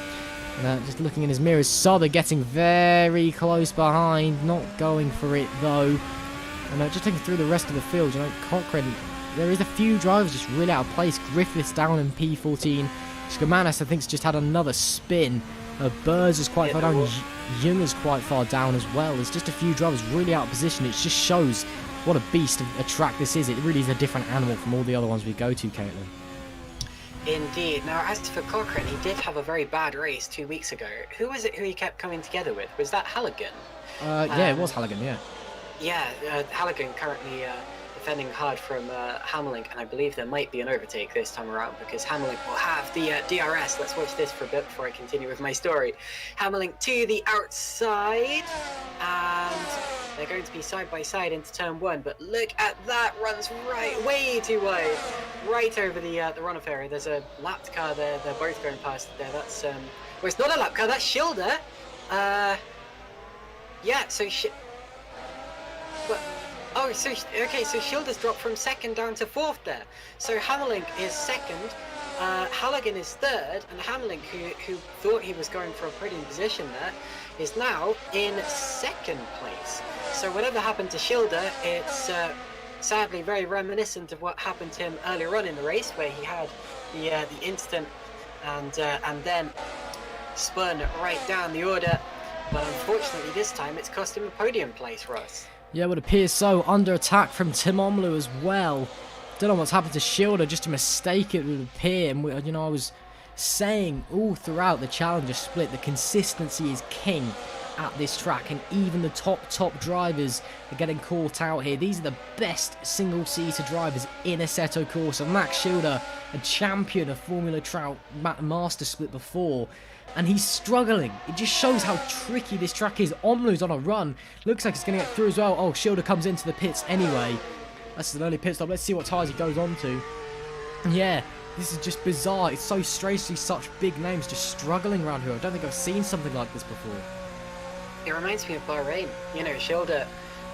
Just looking in his mirrors, Southard getting very close behind, not going for it though. And just taking through the rest of the field, Cochrane, there is a few drivers just really out of place. Griffiths down in P14. Skamanis, I think, has just had another spin. Burrs is quite far down. Jung is quite far down as well. There's just a few drivers really out of position. It just shows what a beast of a track this is. It really is a different animal from all the other ones we go to, Caitlin. Indeed. Now, as for Cochrane, he did have a very bad race 2 weeks ago. Who was it who he kept coming together with? Was that Halligan? Yeah, it was Halligan, yeah. Yeah, Halligan currently defending hard from Hammerling, and I believe there might be an overtake this time around because Hammerling will have the DRS. Let's watch this for a bit before I continue with my story. Hammerling to the outside, and they're going to be side by side into turn one, but look at that, runs way too wide, right over the runoff area. There's a lapped car there, they're both going past it there. That's, well, it's not a lap car, that's Schilder. Yeah, so so Schilder's dropped from second down to fourth there. So Hammerling is second, Halligan is third, and Hammerling, who thought he was going for a podium position there, is now in second place. So whatever happened to Schilder, it's sadly very reminiscent of what happened to him earlier on in the race, where he had the instant and then spun right down the order. But unfortunately this time it's cost him a podium place, Ross. Yeah, it would appear so. Under attack from Tim Omloo as well. Don't know what's happened to Schilder, just a mistake it would appear. And I was saying all throughout the Challenger split, the consistency is king at this track, and even the top drivers are getting caught out here. These are the best single-seater drivers in Assetto Corsa. Max Schilder, a champion of Formula Trout Master Split before, and he's struggling. It just shows how tricky this track is. Omloo's on a run. Looks like he's going to get through as well. Oh, Schilder comes into the pits anyway. That's an early pit stop. Let's see what tyres he goes on to. Yeah, this is just bizarre. It's so strange to see such big names just struggling around here. I don't think I've seen something like this before. It reminds me of Bahrain. Schilder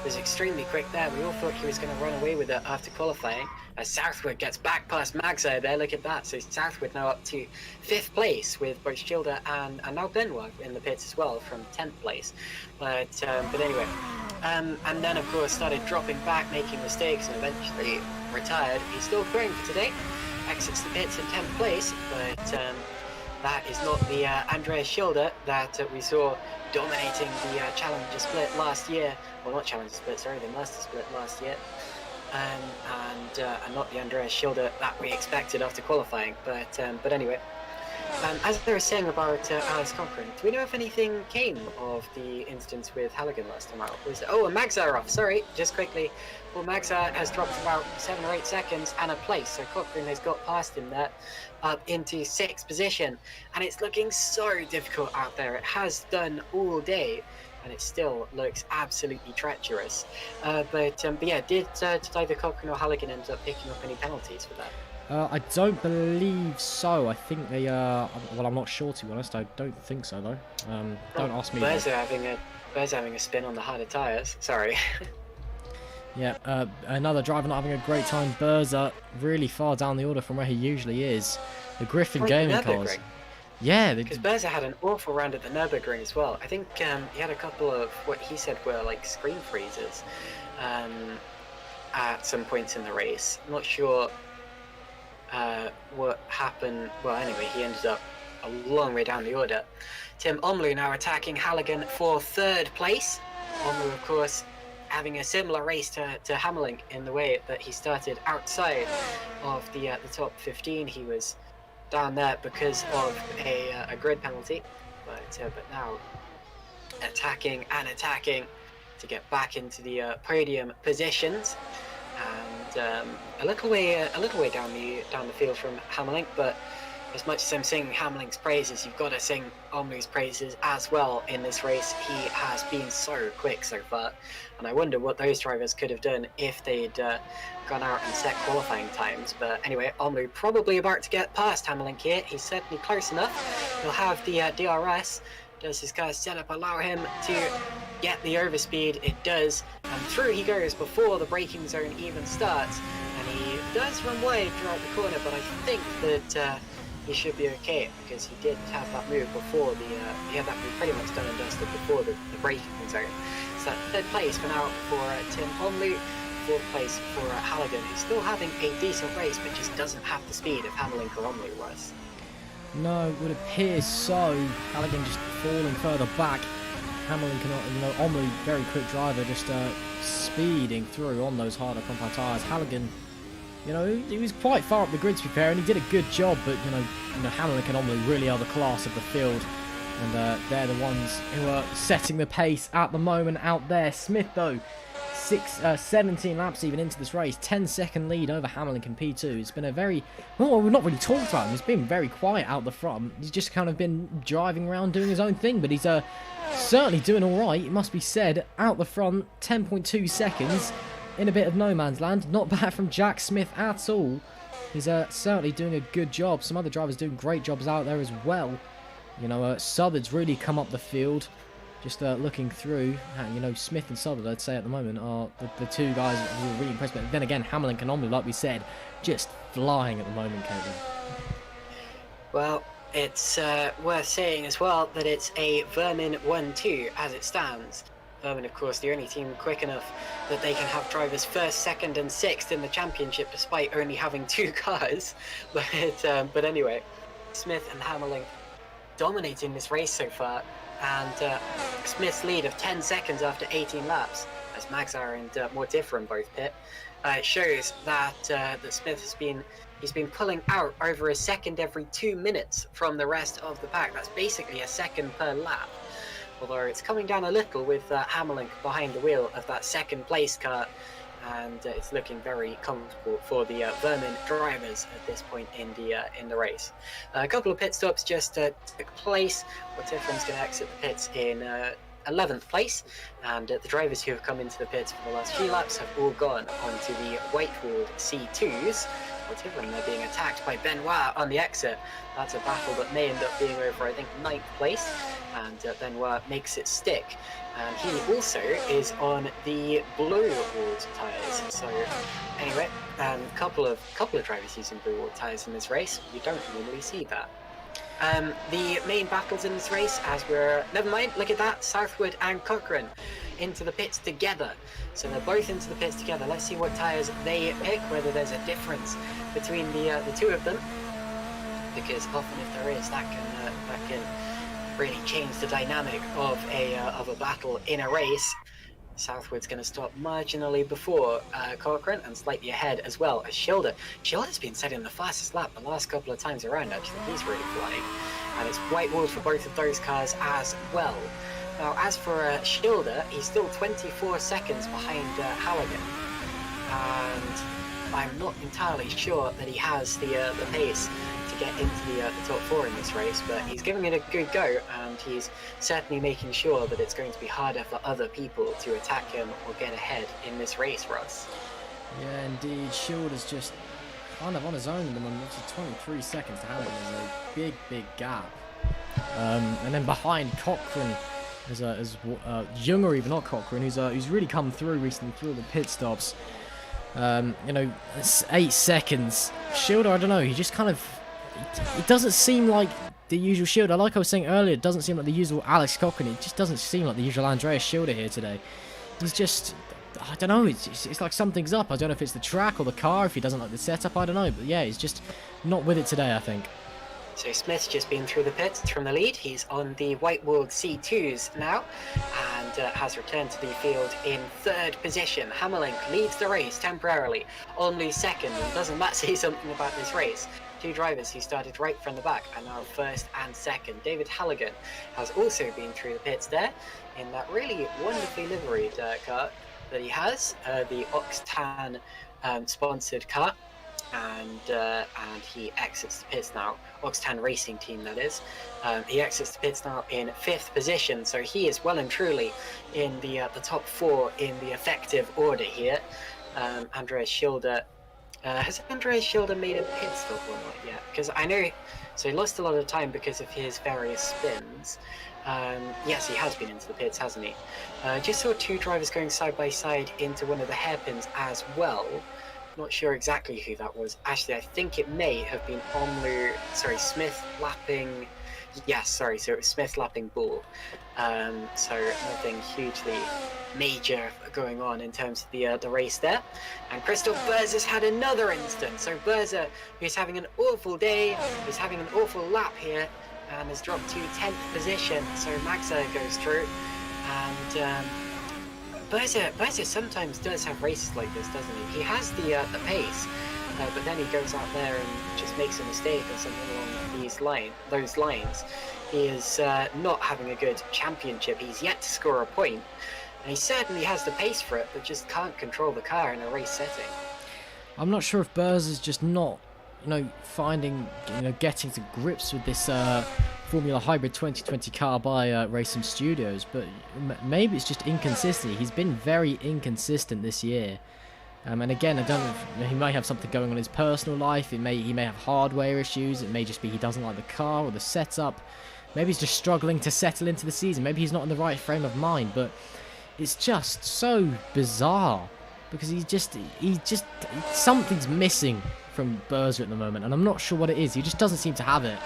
was extremely quick there. We all thought he was going to run away with it after qualifying. As Southwood gets back past Magso there, look at that. So Southwood now up to 5th place with both Schilder and now Benoit in the pits as well from 10th place. But anyway, and then of course started dropping back, making mistakes, and eventually retired. He's still going for today. Exits the pits in 10th place, but that is not the Andreas Schilder that we saw dominating the Challenger Split last year. Well, not Challenger Split, sorry, the Master Split last year. And not the Andreas Schilder that we expected after qualifying. But anyway, As I was saying about Alice Cochrane, do we know if anything came of the incident with Halligan last time out? And Magzar sorry, just quickly. Well, Magzar has dropped about 7 or 8 seconds and a place, so Cochrane has got past him there, up into 6th position, and it's looking so difficult out there. It has done all day, and it still looks absolutely treacherous. But yeah, did either Cochrane or Halligan end up picking up any penalties for that? I don't believe so. I think they well, I'm not sure, to be honest. I don't think so, though. Don't ask me. Bears having a spin on the harder tyres. Sorry. Yeah, another driver not having a great time. Berza really far down the order from where he usually is. The Griffin Gaming cars. Yeah, because Berza had an awful round at the Nürburgring as well. I think he had a couple of what he said were like screen freezes at some points in the race. I'm not sure what happened. Well, anyway, he ended up a long way down the order. Tim Omloo now attacking Halligan for 3rd place. Omloo, of course, having a similar race to Hammerlink in the way that he started outside of the top 15. He was down there because of a grid penalty, but now attacking to get back into the podium positions. And a little way down the field from Hammerlink, but as much as I'm singing Hammerlink's praises, you've got to sing Omloo's praises as well in this race. He has been so quick so far, and I wonder what those drivers could have done if they'd gone out and set qualifying times. But anyway, Omloo probably about to get past Hammerlink here. He's certainly close enough. He'll have the DRS. Does his car's setup allow him to get the overspeed? It does, and through he goes before the braking zone even starts, and he does run wide throughout the corner, but I think that he should be okay, because he did have that move before he had that move pretty much done and dusted before the braking zone. So 3rd place for now for Tim Omloo, 4th place for Halligan, who's still having a decent race, but just doesn't have the speed of Hammerlink or Omloo was. No, it would appear so. Halligan just falling further back. Hammerlink and Omloo, very quick driver, just speeding through on those harder compact tyres. Halligan, he was quite far up the grid, to be fair, and he did a good job, but Hammerlink and Omloo really are the class of the field, and they're the ones who are setting the pace at the moment out there. Smith, though, 17 laps even into this race, 10-second lead over Hammerlink in P2. It's been a very, well, we've not really talked about him. He's been very quiet out the front. He's just kind of been driving around doing his own thing, but he's certainly doing all right, it must be said. Out the front, 10.2 seconds in a bit of no man's land. Not bad from Jack Smith at all. He's certainly doing a good job. Some other drivers doing great jobs out there as well. Southard's really come up the field. Just looking through, Smith and Southard, I'd say at the moment, are the two guys who are really impressed. But then again, Hammerlink and Omloo, like we said, just flying at the moment, Caitlin. Well, it's worth saying as well that it's a Vermin 1-2 as it stands. Vermin, of course, the only team quick enough that they can have drivers 1st, 2nd and 6th in the championship, despite only having 2 cars. But anyway, Smith and Hammerlink dominating this race so far. And Smith's lead of 10 seconds after 18 laps, as Magzar and Mortiferum both pit, shows that that Smith he's been pulling out over a second every 2 minutes from the rest of the pack. That's basically a second per lap. Although it's coming down a little with Hammerlink behind the wheel of that 2nd place car, and it's looking very comfortable for the Vermin drivers at this point in the race. A couple of pit stops just took place. Mortiferum's going to exit the pits in 11th place, and the drivers who have come into the pits for the last few laps have all gone onto the white-walled C2s. Mortiferum, they're being attacked by Benoit on the exit. That's a battle that may end up being over, I think, 9th place, and Benoit makes it stick. And he also is on the blue-walled tyres. So anyway, couple of drivers using blue-walled tyres in this race. You don't normally see that. The main battles in this race, never mind, look at that, Southwood and Cochrane into the pits together. So they're both into the pits together. Let's see what tyres they pick, whether there's a difference between the two of them, because often if there is, that can really change the dynamic of a battle in a race. Southwood's going to stop marginally before Cochrane and slightly ahead as well as Schilder. Schilder's been setting the fastest lap the last couple of times around, actually. He's really flying. And it's white walled for both of those cars as well. Now, as for Schilder, he's still 24 seconds behind Halligan. And I'm not entirely sure that he has the pace to get into the top 4 in this race, but he's giving it a good go, and he's certainly making sure that it's going to be harder for other people to attack him or get ahead in this race, Ross. Yeah, indeed. Schilder's just kind of on his own at the moment. It's 23 seconds to Halligan is a big gap. And then behind Cochrane is Younger, even not Cochrane, who's really come through recently through the pit stops. You know, it's 8 seconds. Schilder, I don't know, he just kind of, it doesn't seem like the usual Schilder. Like I was saying earlier, it doesn't seem like the usual Alex Cochrane. It just doesn't seem like the usual Andreas Schilder here today. He's just, I don't know, it's like something's up. I don't know if it's the track or the car, if he doesn't like the setup, I don't know. But yeah, he's just not with it today, I think. So Smith's just been through the pits from the lead. He's on the white-walled C2s now and has returned to the field in 3rd position. Hammerlink leads the race temporarily. Only 2nd, and doesn't that say something about this race? 2 drivers who started right from the back are now 1st and 2nd. David Halligan has also been through the pits there in that really wonderfully liveried car that he has, the Oxtan sponsored car. And he exits the pits now. Oxtan Racing Team, that is. He exits the pits now in 5th position, so he is well and truly in the top 4 in the effective order here. Andreas Schilder, has Andreas Schilder made a pit stop or not yet? Because I know, so he lost a lot of time because of his various spins. Yes, he has been into the pits, hasn't he? Just saw 2 drivers going side by side into one of the hairpins as well. Not sure exactly who that was. Actually, I think it may have been Smith lapping. Yes, sorry. So it was Smith lapping Bull. So nothing hugely major going on in terms of the race there. And Christoph Berzer's had another instance. So Berzer, who's having an awful day, who's having an awful lap here, and has dropped to 10th position. So Magza goes through, and Berzer sometimes does have races like this, doesn't he? He has the pace, but then he goes out there and just makes a mistake or something along those lines. He is not having a good championship. He's yet to score a point, and he certainly has the pace for it, but just can't control the car in a race setting. I'm not sure if Berzer's just not, getting to grips with this Formula Hybrid 2020 car by Racing Studios, but maybe it's just inconsistency. He's been very inconsistent this year, and again, I don't know if he may have something going on in his personal life. He may have hardware issues. It may just be he doesn't like the car or the setup. Maybe he's just struggling to settle into the season. Maybe he's not in the right frame of mind. But it's just so bizarre because he just something's missing from Berzer at the moment, and I'm not sure what it is. He just doesn't seem to have it.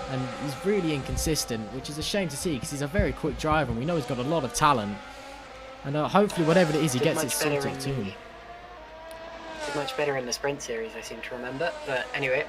And he's really inconsistent, which is a shame to see because he's a very quick driver and we know he's got a lot of talent. And hopefully whatever it is, he gets it sorted too. Did much better in the sprint series, I seem to remember. But anyway,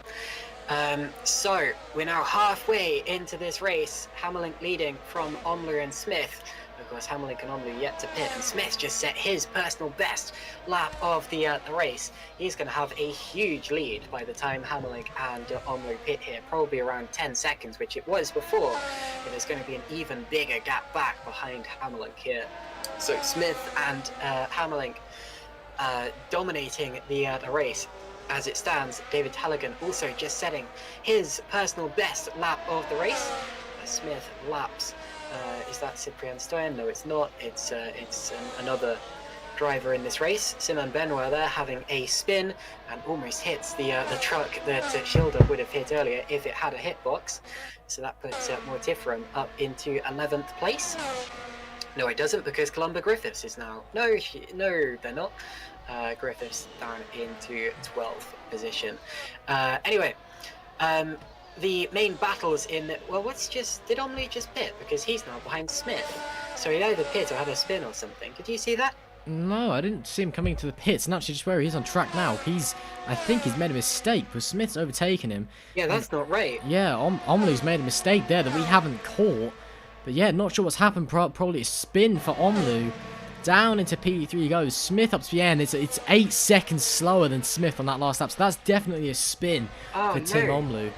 so we're now halfway into this race. Hammerlink leading from Omler and Smith. Of course, Hammerlink and Omler yet to pit, and Smith just set his personal best lap of the race. He's going to have a huge lead by the time Hammerlink and Omler pit here, probably around 10 seconds, which it was before. But there's going to be an even bigger gap back behind Hammerlink here. So Smith and Hammerlink dominating the race. As it stands, David Halligan also just setting his personal best lap of the race. Smith laps. Is that Cyprien Stoyan? No, it's not. It's another driver in this race. Simon Benoit there having a spin and almost hits the truck that Schilder would have hit earlier if it had a hitbox. So that puts Mortiferum up into 11th place. No, it doesn't, because Columba Griffiths is now... No, they're not. Griffiths down into 12th position. Anyway, the main battles in... Well, did Omley just pit? Because he's now behind Smith. So he either pit or had a spin or something. Did you see that? No, I didn't see him coming to the pits, and actually just where he is on track now, I think he's made a mistake, because Smith's overtaken him. Yeah, that's not right. Yeah, Omley's made a mistake there that we haven't caught. But yeah, not sure what's happened, probably a spin for Omlu. Down into P3 goes. Smith up to the end. It's 8 seconds slower than Smith on that last lap. So that's definitely a spin for Tim Omloo.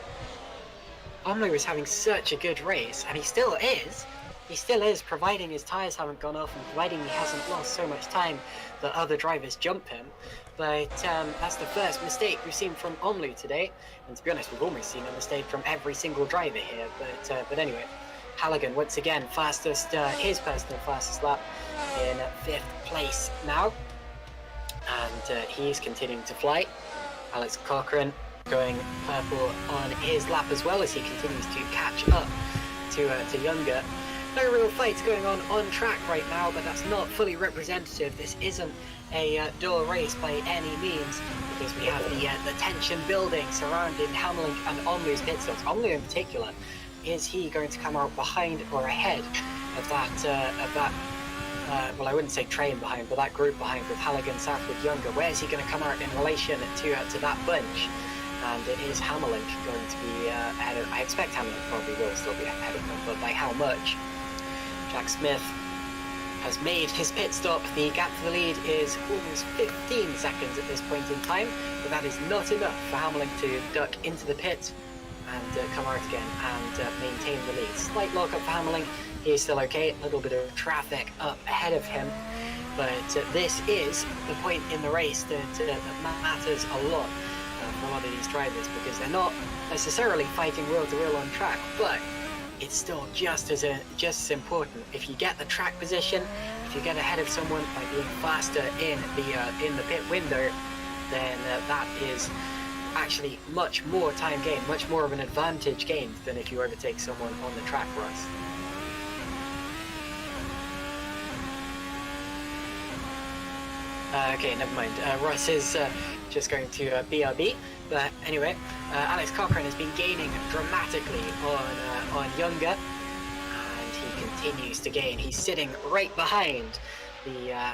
Omloo was having such a good race, and he still is. He still is, providing his tyres haven't gone off and providing he hasn't lost so much time that other drivers jump him. But that's the first mistake we've seen from Omloo today. And to be honest, we've almost seen a mistake from every single driver here. But anyway, Halligan once again his personal fastest lap in 5th place now. And he's continuing to fly. Alex Cochrane going purple on his lap as well as he continues to catch up to Younger. No real fights going on track right now, but that's not fully representative. This isn't a dull race by any means, because we have the tension building surrounding Hamlin and Omloo's pit stops. Omloo in particular, is he going to come out behind or ahead of that well, I wouldn't say train behind, but that group behind with Halligan, Southwood, Younger? Where is he going to come out in relation to that bunch? And it is Hamlin going to be ahead of. I expect Hamlin probably will still be ahead of them, but by how much? Jack Smith has made his pit stop. The gap for the lead is almost 15 seconds at this point in time, but that is not enough for Hamlin to duck into the pit and come out again and maintain the lead. Slight lockup for Hamlin. He is still okay. A little bit of traffic up ahead of him, but this is the point in the race that matters a lot for a lot of these drivers, because they're not necessarily fighting wheel to wheel on track, but it's still just as important. If you get the track position, if you get ahead of someone by being faster in the pit window, then that is actually much more time gained, much more of an advantage gained than if you overtake someone on the track, Russ. Okay, never mind. Russ is just going to BRB. But anyway, Alex Cochrane has been gaining dramatically on Younger, and he continues to gain. He's sitting right behind the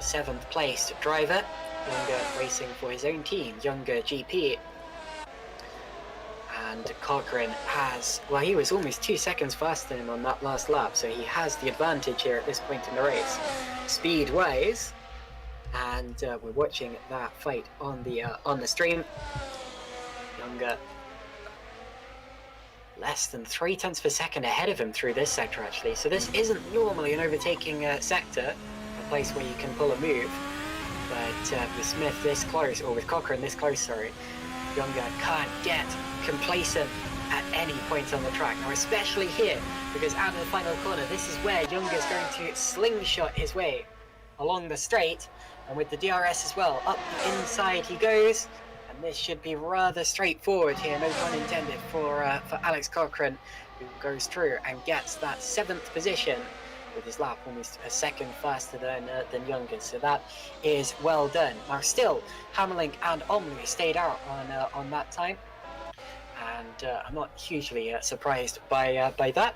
7th placed driver, Younger racing for his own team, Younger GP. And Cochrane has, well, he was almost 2 seconds faster than him on that last lap, so he has the advantage here at this point in the race, speed-wise. And we're watching that fight on the stream. Younger less than 3 tenths per second ahead of him through this sector, actually. So this isn't normally an overtaking sector, a place where you can pull a move. But with Smith this close, or with Cochrane this close, sorry, Younger can't get complacent at any point on the track. Now, especially here, because out of the final corner, this is where Younger's going to slingshot his way along the straight. And with the DRS as well, up the inside he goes, and this should be rather straightforward here, no pun intended, for Alex Cochrane, who goes through and gets that 7th position with his lap almost a second faster than Younger. So that is well done. Now still, Hammerlink and Omloo stayed out on that time, and I'm not hugely surprised by that.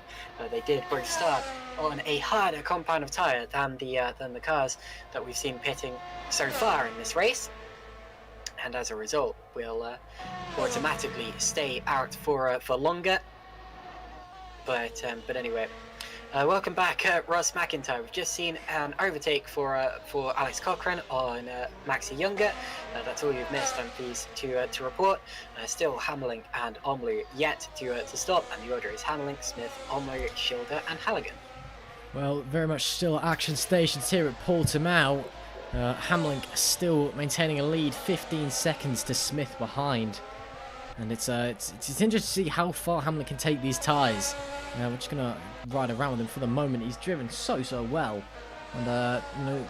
They did both start on a harder compound of tyre than the cars that we've seen pitting so far in this race, and as a result will automatically stay out for longer. But anyway, welcome back, Ross McIntyre. We've just seen an overtake for Alex Cochrane on Maxi Younger. That's all you've missed, I'm pleased to report. Still Hammerlink and Omloo yet to stop, and the order is Hammerlink, Smith, Omloo, Schilder and Halligan. Well, very much still action stations here at Portimao. Hamlin still maintaining a lead, 15 seconds to Smith behind. And it's interesting to see how far Hamlin can take these tyres. We're just going to ride around with him for the moment. He's driven so well. And,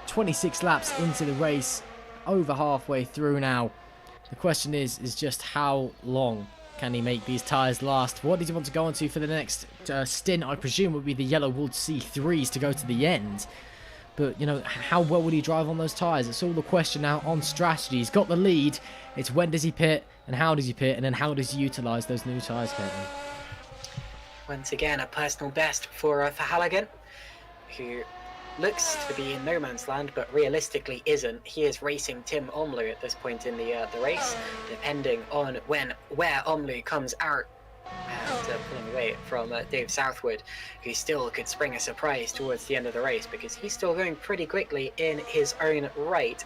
26 laps into the race, over halfway through now. The question is just how long can he make these tyres last? What does he want to go on to for the next stint? I presume would be the yellow wood C3s to go to the end. But, how well would he drive on those tyres? It's all the question now on strategy. He's got the lead. It's when does he pit, and how does he pit, and then how does he utilise those new tyres, Caitlin? Once again, a personal best for Halligan, who looks to be in no man's land, but realistically isn't. He is racing Tim Omloo at this point in the race, depending on where Omloo comes out. pulling away from Dave Southwood, who still could spring a surprise towards the end of the race because he's still going pretty quickly in his own right.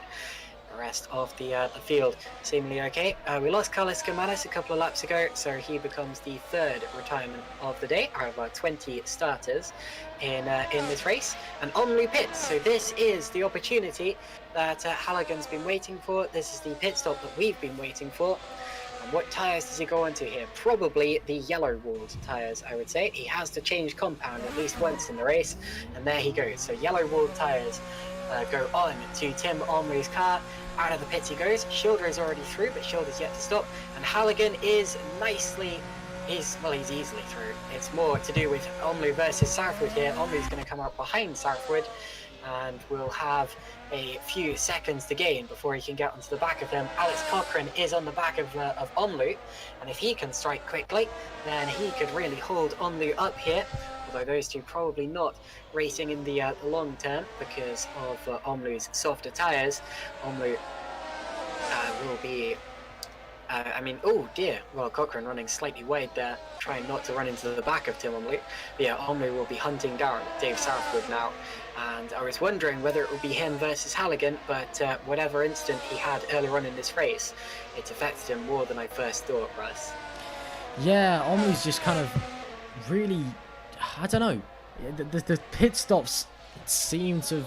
The rest of the field seemingly okay. We lost Carlos Gamanis a couple of laps ago, so he becomes the third retirement of the day out of our 20 starters in this race. And Onlu pits, so this is the opportunity that Halligan's been waiting for. This is the pit stop that we've been waiting for. And what tyres does he go onto here? Probably the yellow-walled tyres, I would say. He has to change compound at least once in the race, and there he goes. So yellow-walled tyres go on to Tim Onlu's car. Out of the pits he goes. Schilder is already through, but Schilder's yet to stop. And Halligan is he's easily through. It's more to do with Onlu versus Southwood here. Onlu's going to come out behind Southwood, and we'll have a few seconds to gain before he can get onto the back of him. Alex Cochrane is on the back of Onlu, and if he can strike quickly, then he could really hold Onlu up here. Although those two probably not racing in the long term because of Onlu's softer tyres. Onlu will be... oh dear. Well, Cochrane running slightly wide there, trying not to run into the back of Tim Onlu. But yeah, Onlu will be hunting down Dave Southwood now. And I was wondering whether it would be him versus Halligan, but whatever instant he had earlier on in this race, it affected him more than I first thought, Russ. Yeah, Onlu's just kind of really... I don't know. The pit stops seem to...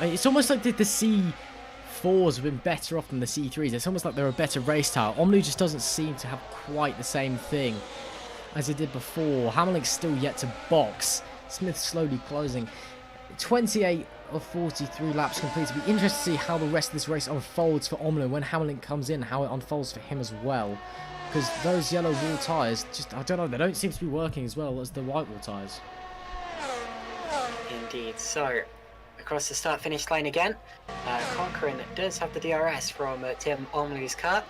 It's almost like the C4s have been better off than the C3s. It's almost like they're a better race tire. Onlu just doesn't seem to have quite the same thing as it did before. Hamlink's still yet to box. Smith slowly closing. 28 of 43 laps completed. It'll be interesting to see how the rest of this race unfolds for Onlu when Hamlink comes in, how it unfolds for him as well. Because those yellow wall tyres, I don't know, they don't seem to be working as well as the white wall tyres. Indeed. So, across the start-finish line again, Cochrane does have the DRS from Tim Onlu's car,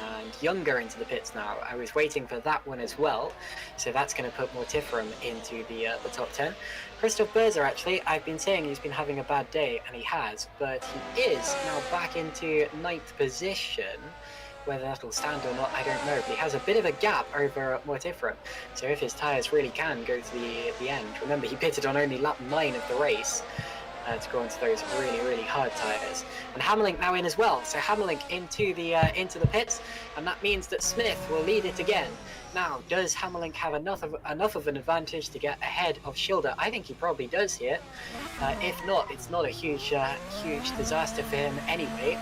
and Younger into the pits now. I was waiting for that one as well, so that's going to put Mortiferum into the top 10. Christoph Berzer, actually, I've been saying he's been having a bad day, and he has, but he is now back into 9th position. Whether that'll stand or not, I don't know, but he has a bit of a gap over Mortiferum, so if his tyres really can go to the end. Remember, he pitted on only lap 9 of the race to go into those really hard tyres. And Hamlink now in as well, so Hamlink into the pits, and that means that Smith will lead it again. Now, does Hamlink have enough of an advantage to get ahead of Schilder? I think he probably does here. If not, it's not a huge disaster for him anyway.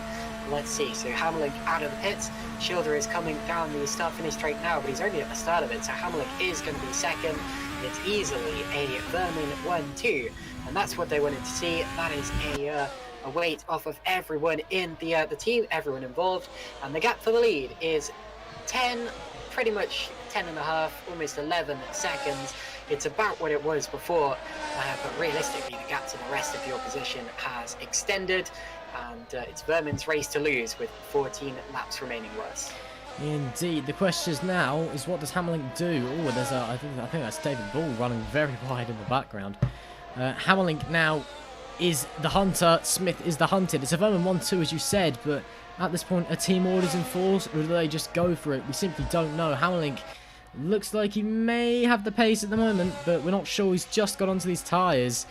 Let's see, so Hamlink out of the pits. Schilder is coming down the start-finish straight now, but he's only at the start of it, so Hamlink is going to be second. It's easily a Vermin 1-2, and that's what they wanted to see. That is a weight off of everyone in the team, everyone involved, and the gap for the lead is 10, pretty much 10 and a half, almost 11 seconds. It's about what it was before, but realistically the gap to the rest of the opposition has extended, and it's Vermin's race to lose with 14 laps remaining, Russ. Indeed. The question now is, what does Hamlink do? Oh, there's I think that's David Ball running very wide in the background. Hamlink now is the hunter. Smith is the hunted. It's a Vermin 1-2, as you said, but at this point, are team orders in force, or do they just go for it? We simply don't know. Hamlink looks like he may have the pace at the moment, but we're not sure. He's just got onto these tyres.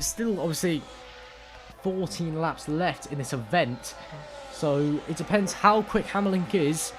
Still, obviously, 14 laps left in this event, so it depends how quick Hamlink is,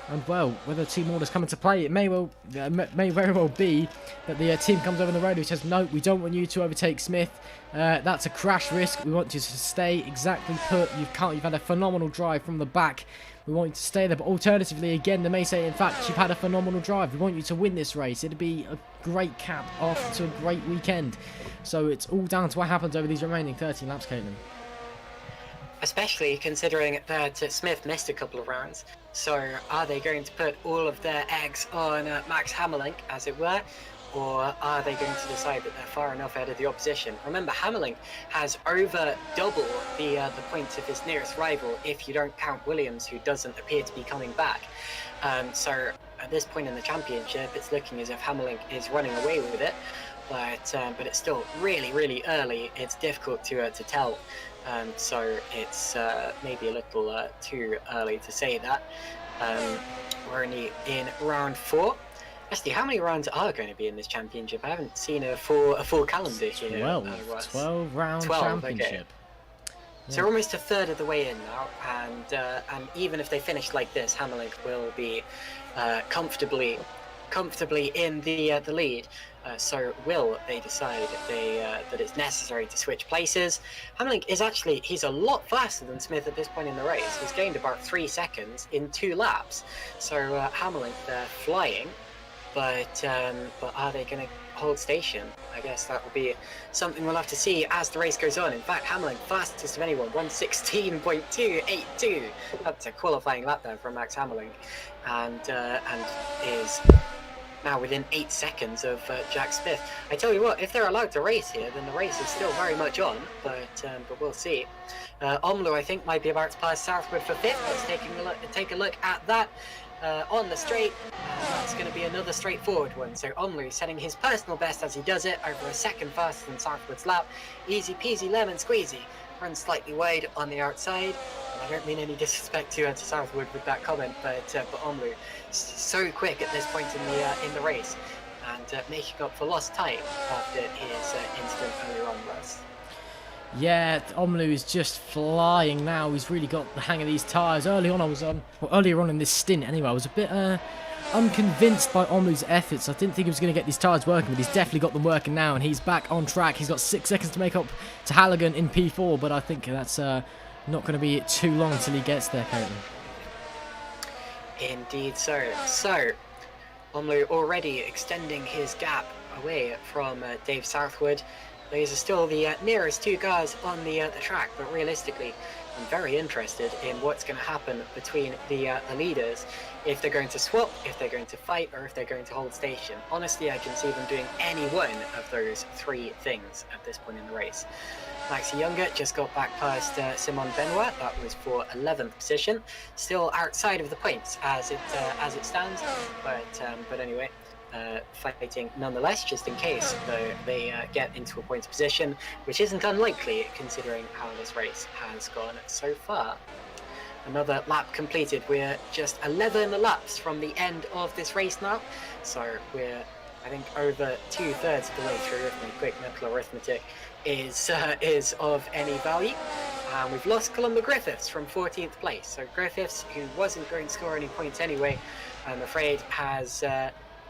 and well, whether team orders come into play. It may very well be that the team comes over the road and says, no, we don't want you to overtake Smith. That's a crash risk. We want you to stay exactly put. You've had a phenomenal drive from the back. We want you to stay there. But alternatively, again, they may say, in fact, you've had a phenomenal drive. We want you to win this race. It'd be a great cap off to a great weekend. So it's all down to what happens over these remaining 13 laps, Caitlin. Especially considering that Smith missed a couple of rounds. So are they going to put all of their eggs on Max Hammerlink, as it were? Or are they going to decide that they're far enough ahead of the opposition? Remember, Hammerlink has over double the points of his nearest rival, if you don't count Williams, who doesn't appear to be coming back. So at this point in the championship, it's looking as if Hammerlink is running away with it. But it's still really early. It's difficult to tell. So it's maybe a little too early to say that. We're only in round 4. Actually, how many rounds are going to be in this championship? I haven't seen a full calendar here. 12 round 12, championship. okay. So we're almost a third of the way in now, and even if they finish like this, Hammerlink will be comfortably in the lead. So will they decide that it's necessary to switch places? Hammerlink is he's a lot faster than Smith at this point in the race. He's gained about 3 seconds in 2 laps. So Hammerlink, they're flying, but are they going to hold station? I guess that will be something we'll have to see as the race goes on. In fact, Hammerlink, fastest of anyone, 1:16.282. That's a qualifying lap there from Max Hammerlink, and is now within 8 seconds of Jack Smith. I tell you what, if they're allowed to race here, then the race is still very much on, but we'll see. Omlu, I think, might be about to pass Southwood for 5th. Let's take a look at that. On the straight, that's going to be another straightforward one. So Omlu setting his personal best as he does it, over a second faster than Southwood's lap. Easy peasy lemon squeezy. Runs slightly wide on the outside. And I don't mean any disrespect to Southwood with that comment, but Omlu so quick at this point in the race, and making up for lost time after his incident earlier on, Russ. Yeah, Omlu is just flying now. He's really got the hang of these tyres. Earlier on in this stint anyway, I was a bit unconvinced by Omlu's efforts. I didn't think he was going to get these tyres working, but he's definitely got them working now, and he's back on track. He's got 6 seconds to make up to Halligan in P4, but I think that's not going to be too long until he gets there, Caitlin. Indeed so. So, Omlu already extending his gap away from Dave Southwood. These are still the nearest 2 cars on the track, but realistically, I'm very interested in what's going to happen between the leaders, if they're going to swap, if they're going to fight, or if they're going to hold station. Honestly, I can see them doing any one of those 3 things at this point in the race. Maxi Younger just got back past Simon Benoit. That was for 11th position, still outside of the points as it stands, but anyway. Fighting nonetheless, just in case they get into a points position, which isn't unlikely considering how this race has gone so far. Another lap completed. We're just 11 laps from the end of this race now, so we're, I think, over 2/3 of the way through, if my quick mental arithmetic is of any value. We've lost Columba Griffiths from 14th place, so Griffiths, who wasn't going to score any points anyway, I'm afraid has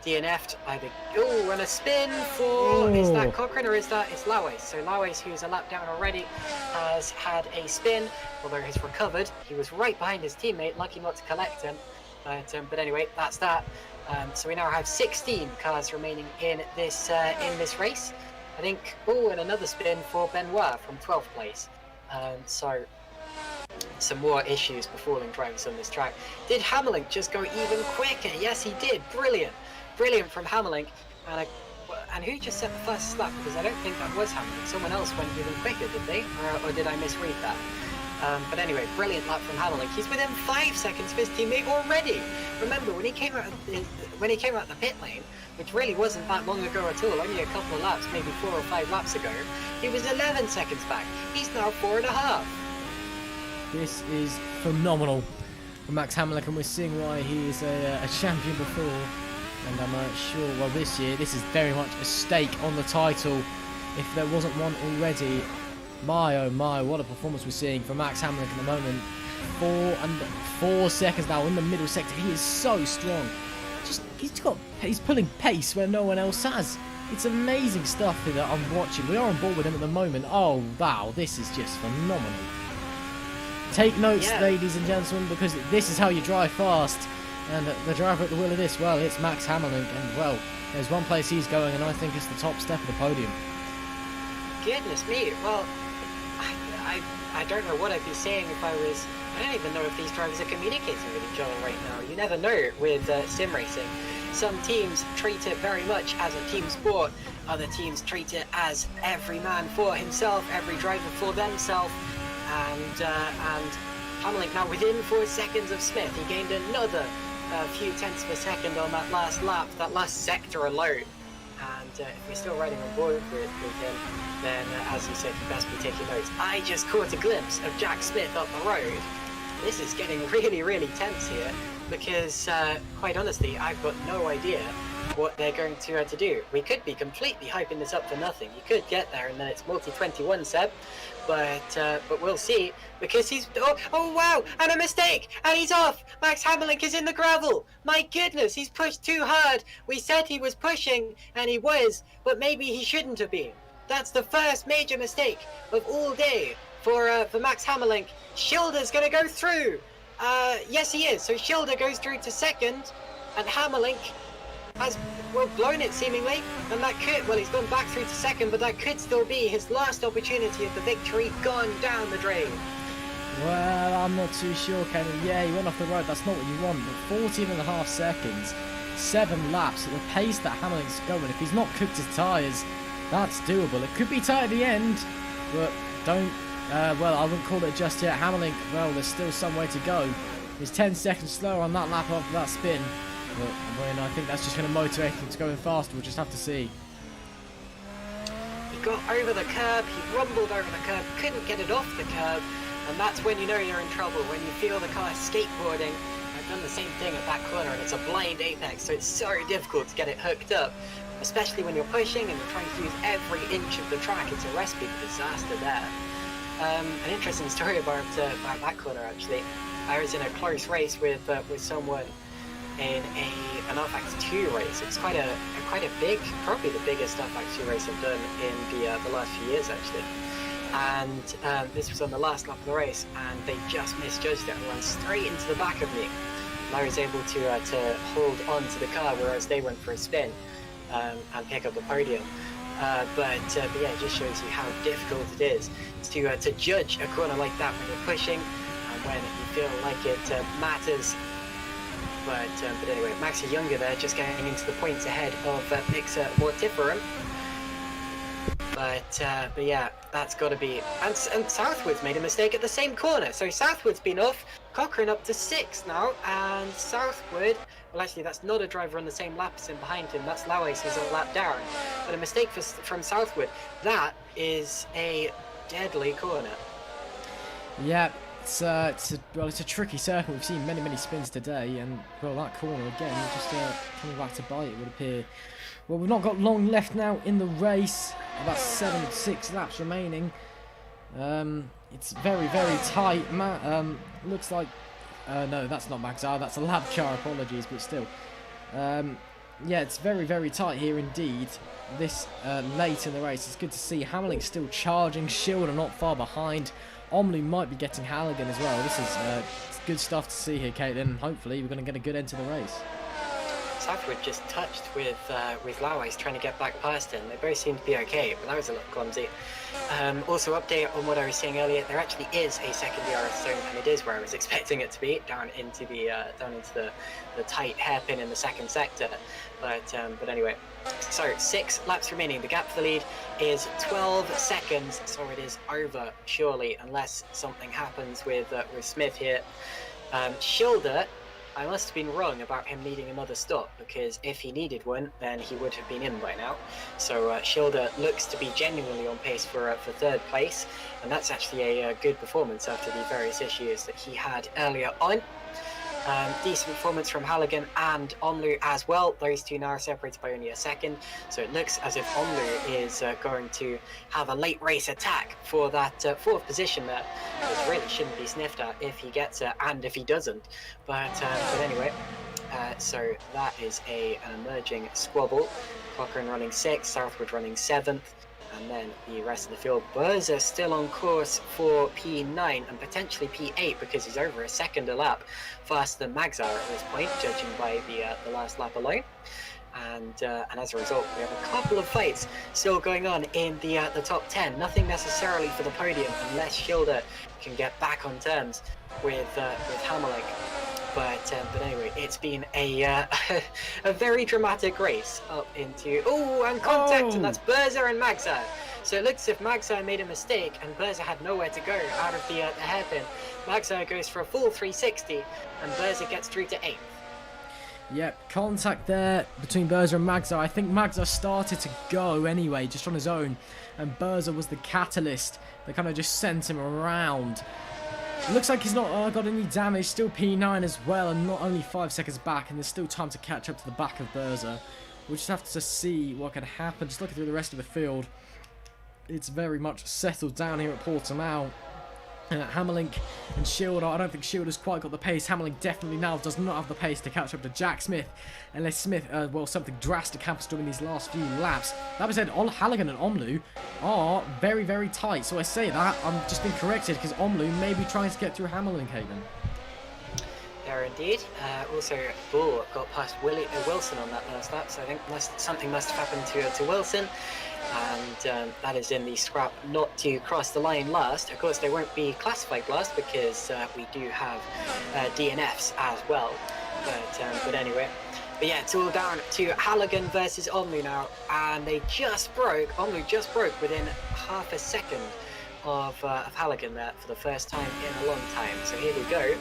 DNF'd either. Oh, and a spin for, is that Cochrane or is that, it's Lawes. So Lawes, who's a lap down already, has had a spin, although he's recovered. He was right behind his teammate, lucky not to collect him. But anyway, that's that. So we now have 16 cars remaining in this race. I think, and another spin for Benoit from 12th place. So some more issues befalling drivers on this track. Did Hammerlink just go even quicker? Yes, he did. Brilliant from Hammerlink. And who just set the fastest lap? Because I don't think that was Hammerlink. Someone else went even quicker, did they? Or did I misread that? But anyway, brilliant lap from Hammerlink. He's within 5 seconds of his teammate already. Remember, when he came out the pit lane, which really wasn't that long ago at all, only a couple of laps, maybe 4 or 5 laps ago, he was 11 seconds back. He's now 4.5. This is phenomenal from Max Hammerlink, and we're seeing why he is a champion before. And I'm sure, well, this year, this is very much a stake on the title, if there wasn't one already. My, oh my, what a performance we're seeing from Max Hammerlink at the moment. 4 seconds now in the middle sector. He is so strong. He's pulling pace where no one else has. It's amazing stuff that I'm watching. We are on board with him at the moment. Oh, wow, this is just phenomenal. Take notes, ladies and gentlemen, because this is how you drive fast. And the driver at the wheel of this, well, it's Max Hammerlink, and well, there's one place he's going, and I think it's the top step of the podium. Goodness me, well, I don't know what I'd be saying if I don't even know if these drivers are communicating with each other right now. You never know with sim racing. Some teams treat it very much as a team sport, other teams treat it as every man for himself, every driver for themselves, and Hammerlink now within 4 seconds of Smith. He gained another few tenths of a second on that last lap, that last sector alone. And if we're still riding on board with him, then as you said, you best be taking notes. I just caught a glimpse of Jack Smith up the road. This is getting really, really tense here, because quite honestly, I've got no idea what they're going to do. We could be completely hyping this up for nothing. You could get there and then it's multi-21, Seb, but we'll see, because he's oh wow, and a mistake, and he's off. Max Hammerlink is in the gravel. My goodness, he's pushed too hard. We said he was pushing, and he was, but maybe he shouldn't have been. That's the first major mistake of all day for Max Hammerlink. Schilder's gonna go through. Yes, he is. So Schilder goes through to second, and Hammerlink has, well, blown it seemingly, and that could, well, he's gone back through to second, but that could still be his last opportunity of the victory gone down the drain. Well, I'm not too sure, Kenny. Yeah, he went off the road. That's not what you want. But 14.5 seconds, 7 laps at the pace that Hammerlink's going. If he's not cooked his tyres, that's doable. It could be tight at the end, but don't. Well, I wouldn't call it just yet. Hammerlink, well, there's still some way to go. He's 10 seconds slower on that lap after that spin. But I think that's just going to motivate him to go in faster. We'll just have to see. He got over the curb, he rumbled over the curb, couldn't get it off the curb, and that's when you know you're in trouble, when you feel the car skateboarding. I've done the same thing at that corner, and it's a blind apex, so it's so difficult to get it hooked up, especially when you're pushing and you're trying to use every inch of the track. It's a recipe for disaster there. An interesting story about that corner, actually. I was in a close race with someone in an RFX 2 race. It's quite a big, probably the biggest RFX 2 race I've done in the last few years, actually. And this was on the last lap of the race, and they just misjudged it and ran straight into the back of me. And I was able to hold on to the car, whereas they went for a spin and pick up the podium. But yeah, it just shows you how difficult it is to judge a corner like that when you're pushing and when you feel like it matters. But anyway, Maxi Younger there, just getting into the points ahead of Mixer Mortiferum. But yeah, that's got to be. And Southwood's made a mistake at the same corner. So Southwood's been off. Cochrane up to 6 now, and Southwood. Well, actually, that's not a driver on the same lap as him behind him. That's Lawes, who's a lap down. But a mistake from Southwood. That is a deadly corner. Yeah. It's a tricky circle. We've seen many spins today, and well, that corner again, just coming back to bite, it would appear. Well, we've not got long left now in the race. About 6 laps remaining. It's very tight. Looks like no, that's not Maxar. That's a lap char. Apologies, but still. Yeah, it's very tight here indeed. This late in the race, it's good to see Hammerlink still charging. Schilder not far behind. Omlu might be getting Halligan as well. This is good stuff to see here, Caitlin. Hopefully we're going to get a good end to the race. Southwood just touched with Lawes trying to get back past him. They both seem to be okay, but that was a little clumsy. Also, update on what I was saying earlier. There actually is a second DRS zone, and it is where I was expecting it to be, down into the tight hairpin in the second sector. But anyway, so 6 laps remaining. The gap for the lead is 12 seconds, so it is over surely, unless something happens with Smith here. Schilder, I must have been wrong about him needing another stop, because if he needed one, then he would have been in by now. So Schilder looks to be genuinely on pace for 3rd place, and that's actually a good performance after the various issues that he had earlier on. Decent performance from Halligan and Onlu as well. Those two now are separated by only a second, so it looks as if Onlu is going to have a late race attack for that 4th position there, which really shouldn't be sniffed at if he gets it and if he doesn't. But anyway, so that is an emerging squabble. Cochrane running 6th, Southwood running 7th. And then the rest of the field. Berza still on course for P9 and potentially P8 because he's over a second a lap faster than Maxar at this point, judging by the last lap alone. And as a result, we have a couple of fights still going on in the top 10. Nothing necessarily for the podium unless Schilder can get back on terms with Hammerlink. But anyway, it's been a very dramatic race up into... Oh, and contact, and that's Berza and Maxar. So it looks as if Maxar made a mistake, and Berza had nowhere to go out of the hairpin. Maxar goes for a full 360, and Berza gets through to 8th. Yep, contact there between Berza and Maxar. I think Maxar started to go anyway, just on his own, and Berza was the catalyst that kind of just sent him around. Looks like he's not got any damage, still P9 as well, and not only 5 seconds back, and there's still time to catch up to the back of Berza. We'll just have to see what can happen. Just looking through the rest of the field, it's very much settled down here at Portimao. Hammerlink and Shield, I don't think Shield has quite got the pace. Hammerlink definitely now does not have the pace to catch up to Jack Smith, unless Smith, well, something drastic happens to him in these last few laps. That being said, Halligan and Omlu are very, very tight. So I say that, I'm just being corrected because Omlu may be trying to get through Hammerlink, Hayden. Yeah, indeed. Also, Bull got past Wilson on that last lap, so I think something must have happened to Wilson. And that is in the scrap not to cross the line last. Of course, they won't be classified last because we do have DNFs as well. But anyway, but yeah, it's all down to Halligan versus Omlu now, and they just broke. Omlu just broke within half a second of Halligan there for the first time in a long time. So here we go.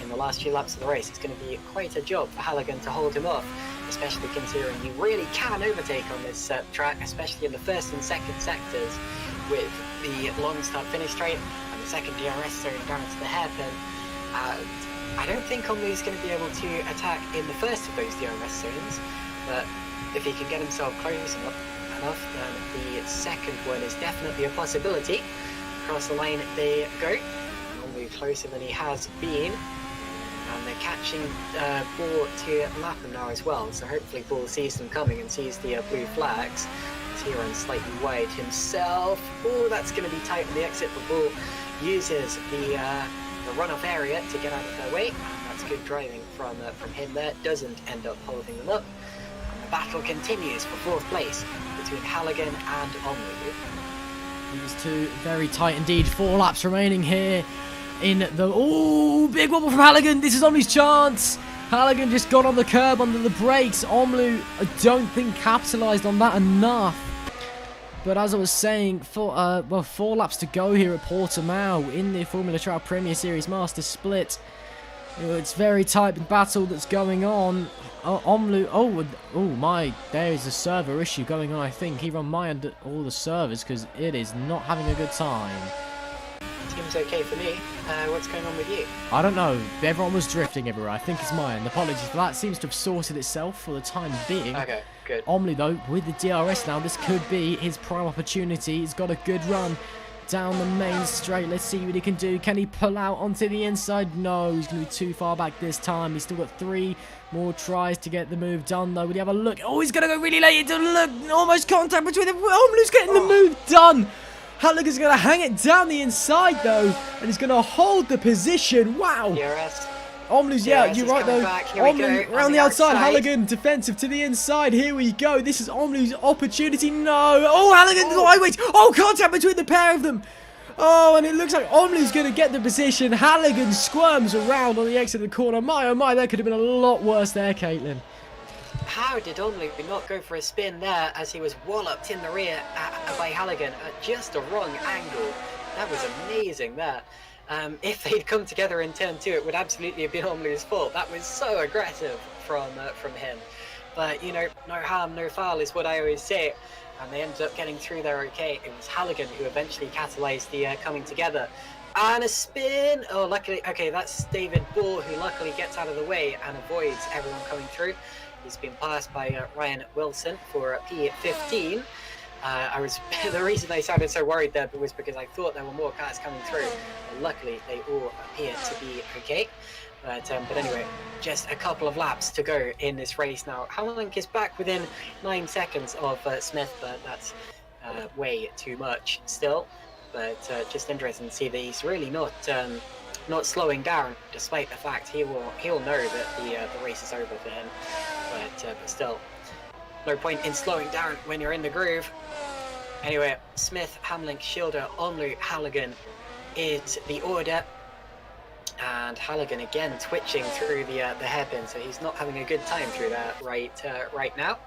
In the last few laps of the race, it's going to be quite a job for Halligan to hold him off, especially considering you really can overtake on this track, especially in the first and second sectors with the long start finish straight and the second DRS zone down to the hairpin. I don't think Omlu's going to be able to attack in the first of those DRS zones, but if he can get himself close enough, then the second one is definitely a possibility. Across the line they go. Omlu closer than he has been. And they're catching Bull to lap him now as well, so hopefully Bull sees them coming and sees the blue flags. He runs slightly wide himself. Oh, that's going to be tight on the exit, but Bull uses the runoff area to get out of their way, and that's good driving from him there. Doesn't end up holding them up. And the battle continues for fourth place between Halligan and Omlu. These two very tight indeed. 4 laps remaining here in the... Oh, big wobble from Halligan. This is Omlu's chance. Halligan just got on the curb under the brakes. Omlu, I don't think, capitalised on that enough. But as I was saying, 4 laps to go here at Portimao in the Formula Trial Premier Series Master Split. It's very tight battle that's going on. Omlu, oh my, there is a server issue going on, I think. He run my under all the servers because it is not having a good time. Seems okay for me. What's going on with you? I don't know. Everyone was drifting everywhere. I think it's mine. Apologies for that. Seems to have sorted itself for the time being. Okay, good. Omlu, though, with the DRS now, this could be his prime opportunity. He's got a good run down the main straight. Let's see what he can do. Can he pull out onto the inside? No, he's going to be too far back this time. He's still got 3 more tries to get the move done, though. Would he have a look? Oh, he's going to go really late. Into look, almost contact between them. Omlu's getting the move done. Halligan's going to hang it down the inside, though, and he's going to hold the position. Wow. DRS. Omlu's, yeah, you're right, though. Omlu around the outside. Halligan defensive to the inside. Here we go. This is Omlu's opportunity. No. Oh, Halligan. Oh, wait. Oh, contact between the pair of them. Oh, and it looks like Omlu's going to get the position. Halligan squirms around on the exit of the corner. My, oh, my, that could have been a lot worse there, Caitlin. How did Omlu not go for a spin there as he was walloped in the rear by Halligan at just a wrong angle? That was amazing there. If they'd come together in turn 2, it would absolutely have been Omlu's fault. That was so aggressive from him. But, you know, no harm, no foul is what I always say. And they ended up getting through there okay. It was Halligan who eventually catalysed the coming together. And a spin! Oh, luckily, okay, that's David Bull, who luckily gets out of the way and avoids everyone coming through. He's been passed by Ryan Wilson for P15. The reason I sounded so worried there was because I thought there were more cars coming through. But luckily, they all appear to be okay. But anyway, just a couple of laps to go in this race now. Hammerlink is back within 9 seconds of Smith, but that's way too much still. But just interesting to see that he's really not slowing down, despite the fact he'll know that the race is over for him. But still, no point in slowing down when you're in the groove. Anyway, Smith, Hamlin, Schilder, Omlu, Halligan is the order. And Halligan again twitching through the hairpin, so he's not having a good time through that right now.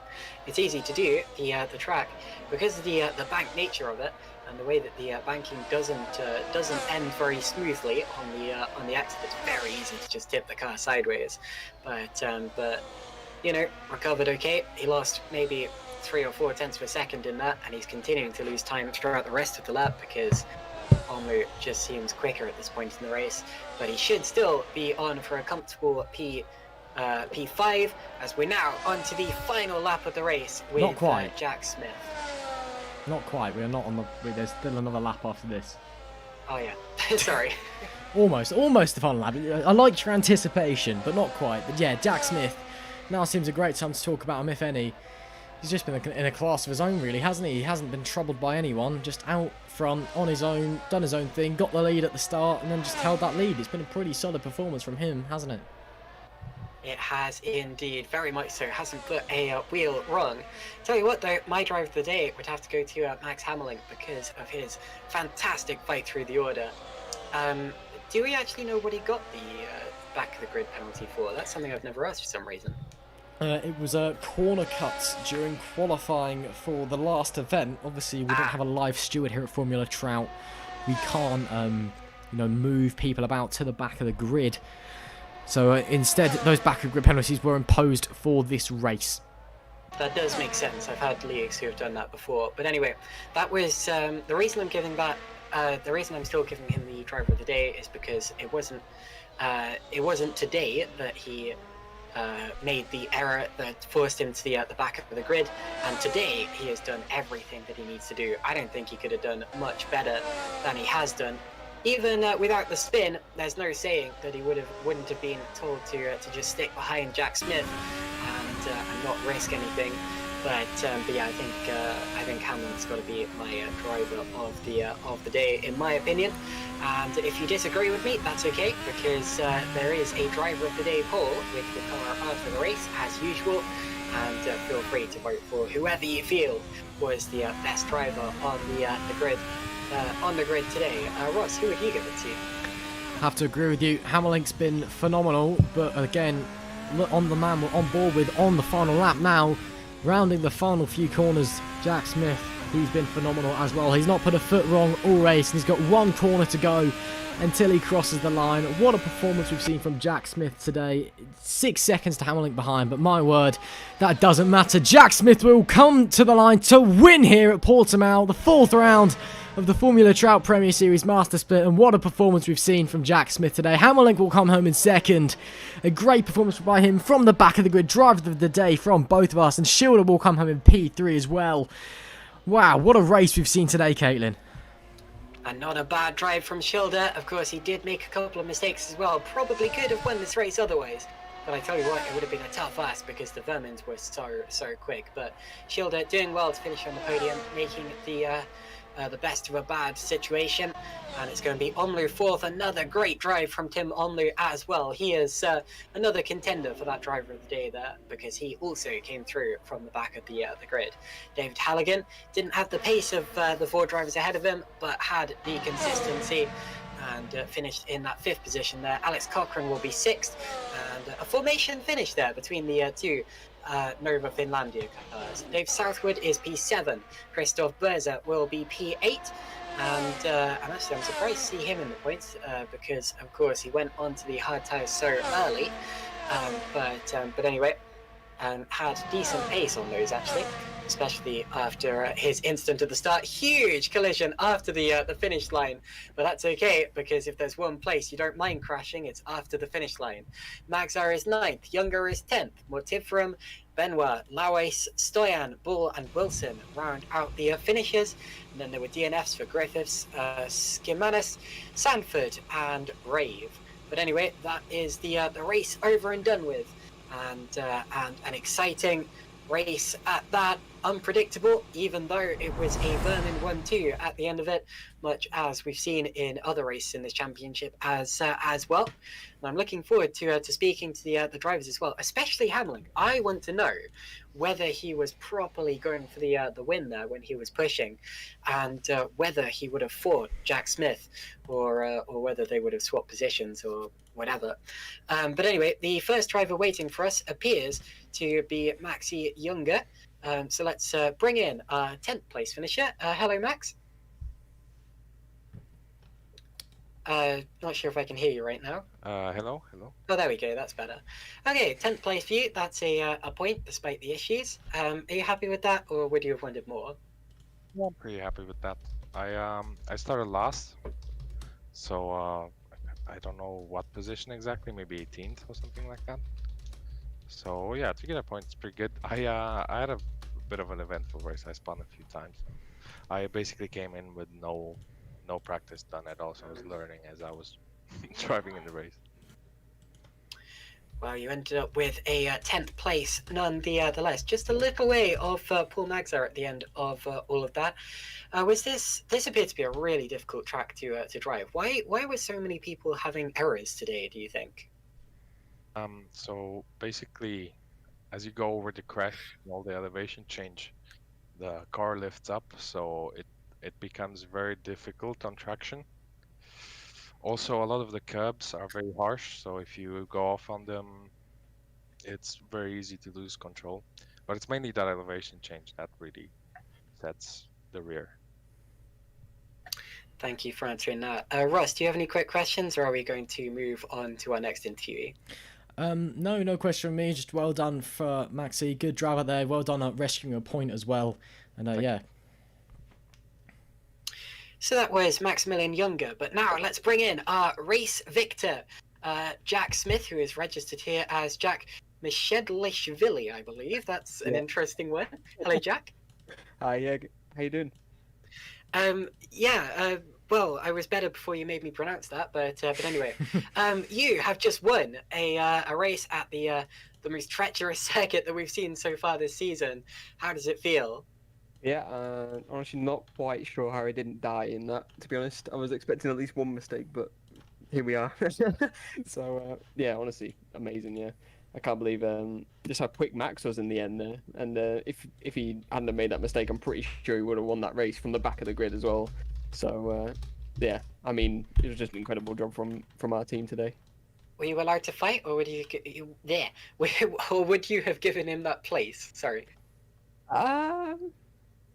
It's easy to do the track because of the bank nature of it and the way that the banking doesn't end very smoothly on the exit. It's very easy to just tip the car sideways, but you know, recovered okay. He lost maybe 3 or 4 tenths of a second in that, and he's continuing to lose time throughout the rest of the lap because Omlu just seems quicker at this point in the race, but he should still be on for a comfortable P5, as we're now on to the final lap of the race with Not quite. Jack Smith. Not quite. We are not on the. There's still another lap after this. Oh yeah, sorry. Almost the final lap. I liked your anticipation, but not quite. But yeah, Jack Smith. Now seems a great time to talk about him, if any. He's just been in a class of his own, really, hasn't he? He hasn't been troubled by anyone. Just out front, on his own, done his own thing, got the lead at the start, and then just held that lead. It's been a pretty solid performance from him, hasn't it? It has indeed, very much so. Hasn't put a wheel wrong. Tell you what though, my drive of the day would have to go to Max Hammerling because of his fantastic fight through the order. Do we actually know what he got the back of the grid penalty for? That's something I've never asked for some reason. It was corner cuts during qualifying for the last event. Obviously, we don't have a live steward here at Formula Trout. We can't, move people about to the back of the grid. So instead, those back of grid penalties were imposed for this race. That does make sense. I've had leagues who have done that before. But anyway, that was the reason I'm giving that. The reason I'm still giving him the driver of the day is because it wasn't today that he made the error that forced him to the back of the grid, and today he has done everything that he needs to do. I don't think he could have done much better than he has done. Even without the spin, there's no saying that he wouldn't have been told to just stick behind Jack Smith and not risk anything. But yeah, I think Hamlin's got to be my driver of the day, in my opinion. And if you disagree with me, that's okay, because there is a driver of the day poll with the car after the race, as usual. And feel free to vote for whoever you feel was the best driver on the grid. On the grid today. Ross, who would you give it to? I have to agree with you. Hammerlink's been phenomenal, but again, look on the man we're on board with on the final lap now. Rounding the final few corners, Jack Smith, he's been phenomenal as well. He's not put a foot wrong all race, and he's got one corner to go until he crosses the line. What a performance we've seen from Jack Smith today. 6 seconds to Hammerlink behind, but my word, that doesn't matter. Jack Smith will come to the line to win here at Portimao, the 4th round of the Formula Trout Premier Series Master Split, and what a performance we've seen from Jack Smith today. Hammerlink will come home in 2nd. A great performance by him from the back of the grid, driver of the day from both of us, and Schilder will come home in P3 as well. Wow, what a race we've seen today, Caitlin. And not a bad drive from Schilder. Of course, he did make a couple of mistakes as well. Probably could have won this race otherwise. But I tell you what, it would have been a tough ask because the Vermins were so quick. But Schilder doing well to finish on the podium, making the best of a bad situation. And it's going to be Omlu 4th. Another great drive from Tim Omlu as well. He is another contender for that driver of the day there, because he also came through from the back of the grid. David Halligan didn't have the pace of the 4 drivers ahead of him, but had the consistency and finished in that 5th position there. Alex Cochrane will be 6th, and a formation finish there between the two Nova Finlandia cars. Dave Southwood is P7. Christoph Berzer will be P8. And actually, I'm surprised to see him in the points because, of course, he went onto the hard tyres so early. But anyway, had decent pace on those actually, especially after his instant at the start. Huge collision after the finish line, but that's okay, because if there's one place you don't mind crashing, it's after the finish line. Magzar is 9th, Younger is 10th, Mortiferum, Benoit, Lawes, Stoyan, Bull and Wilson round out the finishers. And then there were DNFs for Griffiths, Skimanis, Sanford and Rave. But anyway, that is the race over and done with. And an exciting race at that. Unpredictable, even though it was a Vermin 1-2 at the end of it, much as we've seen in other races in this championship as well. And I'm looking forward to speaking to the drivers as well, especially Hamlin. I want to know whether he was properly going for the win there when he was pushing, and whether he would have fought Jack Smith, or whether they would have swapped positions or whatever. But anyway, the first driver waiting for us appears to be Maxi Younger. So let's bring in our 10th place finisher. Hello, Max. Not sure if I can hear you right now. Hello. Oh, there we go. That's better. Okay, 10th place for you. That's a point despite the issues. Are you happy with that, or would you have wanted more? Yeah, I'm pretty happy with that. I started last, so I don't know what position exactly. Maybe 18th or something like that. So yeah, to get a point, it's pretty good. I had a bit of an eventful race. I spun a few times. I basically came in with no practice done at all, so I was learning as I was driving in the race. Well, you ended up with a 10th place, none the less. Just a little way of Paul Magzar at the end of all of that. Was this appeared to be a really difficult track to drive? Why were so many people having errors today, do you think? So basically, as you go over the crash, all the elevation change, the car lifts up, so it becomes very difficult on traction. Also, a lot of the curbs are very harsh, so if you go off on them, it's very easy to lose control. But it's mainly that elevation change that really sets the rear. Thank you for answering that. Russ, do you have any quick questions, or are we going to move on to our next interviewee? No question from me. Just well done for Maxi. Good driver there. Well done at rescuing a point as well. And yeah. So that was Maximilian Younger, but now let's bring in our race victor, Jack Smith, who is registered here as Jack Mishedlishvili, I believe. That's an interesting one. Hello, Jack. Hi, yeah. How you doing? Well, I was better before you made me pronounce that, but anyway, you have just won a race at the most treacherous circuit that we've seen so far this season. How does it feel? Yeah, honestly, not quite sure how I didn't die in that. To be honest, I was expecting at least one mistake, but here we are. So yeah, honestly, amazing. Yeah, I can't believe just how quick Max was in the end there. And if he hadn't have made that mistake, I'm pretty sure he would have won that race from the back of the grid as well. So yeah, I mean, it was just an incredible job from our team today. Were you allowed to fight, or would or would you have given him that place? Sorry.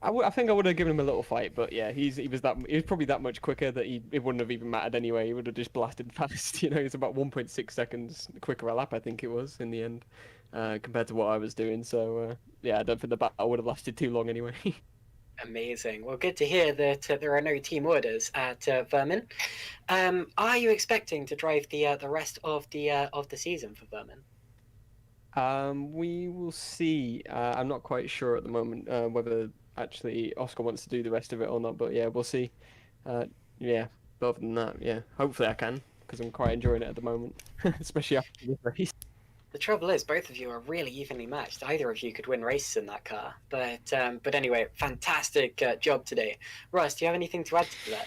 I think I would have given him a little fight, but yeah, he was probably that much quicker that it wouldn't have even mattered anyway. He would have just blasted past. You know, it's about 1.6 seconds quicker a lap, I think it was in the end, compared to what I was doing. So yeah, I don't think the battle would have lasted too long anyway. Amazing. Well, good to hear that there are no team orders at Vermin. Are you expecting to drive the rest of the season for Vermin? We will see. I'm not quite sure at the moment whether actually Oscar wants to do the rest of it or not, but yeah, we'll see. Yeah, but other than that, yeah, hopefully I can, because I'm quite enjoying it at the moment, especially after this race. The trouble is, both of you are really evenly matched. Either of you could win races in that car. But anyway, fantastic job today. Russ, do you have anything to add to that?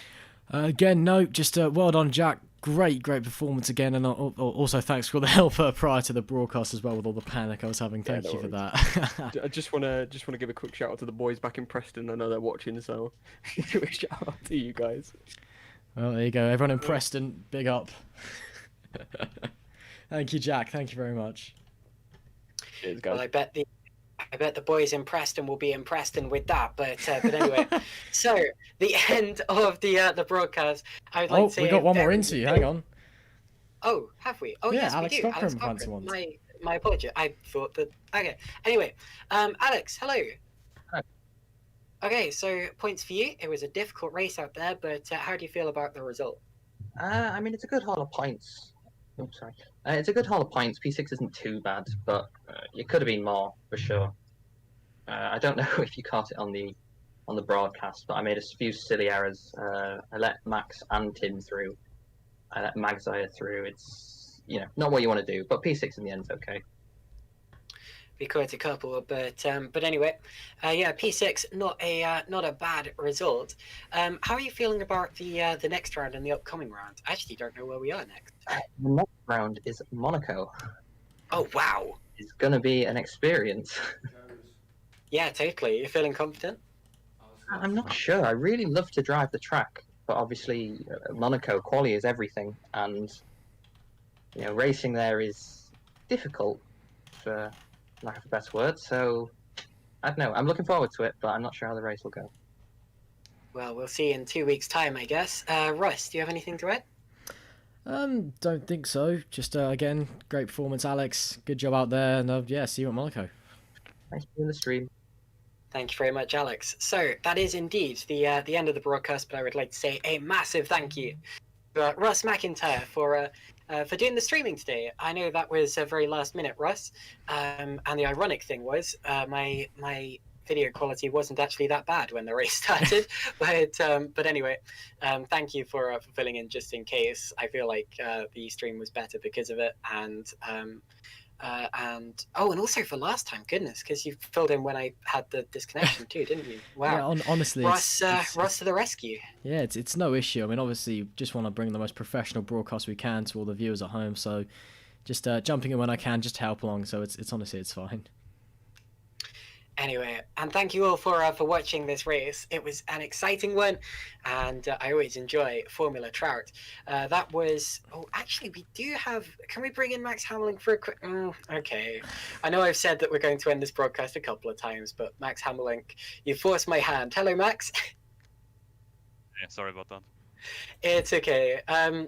Again, no, just well done, Jack. Great performance again, and also thanks for the help prayer to the broadcast as well with all the panic I was having. Thank you for that. I just wanna give a quick shout out to the boys back in Preston. I know they're watching, so give a shout out to you guys. Well, there you go, everyone in Preston, big up. Thank you, Jack. Thank you very much. Cheers, guys. Well, I bet the boys in Preston will be impressed with that. But anyway, so the end of the broadcast. I would like to say we got one more interview. Hang on. Oh, have we? Oh, yeah, yes, Alex we do. Cochran Alex fancy Cochran. ones. My apology. I thought that. Okay. Anyway, Alex, hello. Hi. Okay, so points for you. It was a difficult race out there, but how do you feel about the result? I mean, it's a good haul of points. Oh, sorry. It's a good haul of points. P6 isn't too bad, but it could have been more for sure. I don't know if you caught it on the broadcast, but I made a few silly errors. I let Max and Tim through. I let Magzire through. It's not what you want to do, but P6 in the end's okay. Be quite a couple, but anyway, yeah, P6 not a bad result. How are you feeling about the next round and the upcoming round? I actually don't know where we are next. The next round is Monaco. Oh wow! It's gonna be an experience. Yeah, totally. You're feeling confident? I'm not sure. I really love to drive the track, but obviously Monaco quali is everything, and racing there is difficult, for lack of a better word. So I don't know. I'm looking forward to it, but I'm not sure how the race will go. Well, we'll see in 2 weeks' time, I guess. Russ, do you have anything to add? Don't think so. Just again, great performance, Alex. Good job out there, and yeah, see you at Monaco. Thanks for doing the stream. Thank you very much, Alex. So that is indeed the end of the broadcast, but I would like to say a massive thank you to Russ McIntyre for for doing the streaming today. I know that was a very last minute, Russ. And the ironic thing was my video quality wasn't actually that bad when the race started. But anyway, thank you for filling in just in case. I feel like the stream was better because of it, and also for last time, goodness, because you filled in when I had the disconnection too, didn't you? Wow. Yeah, honestly, Ross, Ross to the rescue. Yeah, it's no issue. I mean, obviously, just want to bring the most professional broadcast we can to all the viewers at home. So, just jumping in when I can, just to help along. So it's honestly, it's fine. Anyway, and thank you all for watching this race. It was an exciting one, and I always enjoy Formula Trout. That was... Oh, actually, we do have... Can we bring in Max Hammerling for a quick... okay. I know I've said that we're going to end this broadcast a couple of times, but Max Hammerling, you forced my hand. Hello, Max. Yeah, sorry about that. It's okay.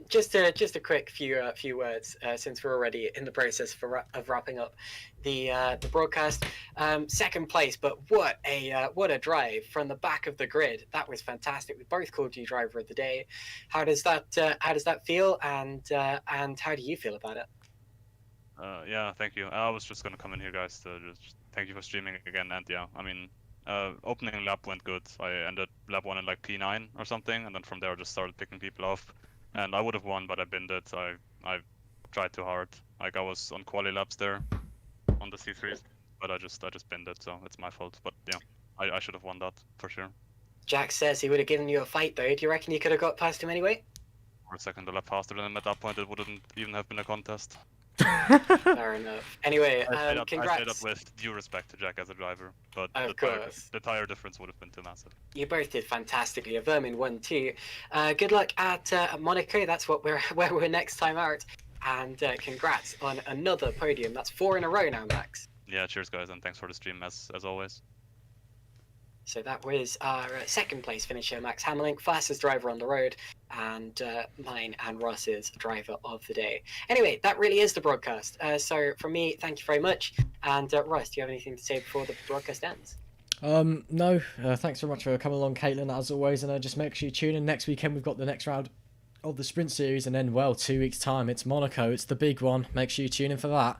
Just a quick few words since we're already in the process of wrapping up the broadcast. Second place, but what a drive from the back of the grid. That was fantastic. We both called you driver of the day. How does that feel? And how do you feel about it? Yeah, thank you. I was just gonna come in here, guys, to just thank you for streaming again. And yeah, I mean, opening lap went good. I ended lap 1 in like P9 or something, and then from there I just started picking people off. And I would have won, but I binned it. I tried too hard. Like I was on quali laps there on the C3s, but I just binned it, so it's my fault. But yeah, I should have won that for sure. Jack says he would have given you a fight though. Do you reckon you could have got past him anyway? For a second, a lap faster than him at that point, it wouldn't even have been a contest. Fair enough. Anyway, congrats. I say that with due respect to Jack as a driver, but the tire difference would have been too massive. You both did fantastically. Vermin won too. Good luck at Monaco. That's where we're next time out. And congrats on another podium. That's 4 in a row now, Max. Yeah, cheers guys, and thanks for the stream as always. So that was our second place finisher, Max Hammerling, fastest driver on the road, and mine and Ross's driver of the day. Anyway, that really is the broadcast. So from me, thank you very much. And Ross, do you have anything to say before the broadcast ends? No. Thanks very much for coming along, Caitlin, as always. And just make sure you tune in next weekend. We've got the next round of the sprint series, and then 2 weeks time it's Monaco. It's the big one. Make sure you tune in for that.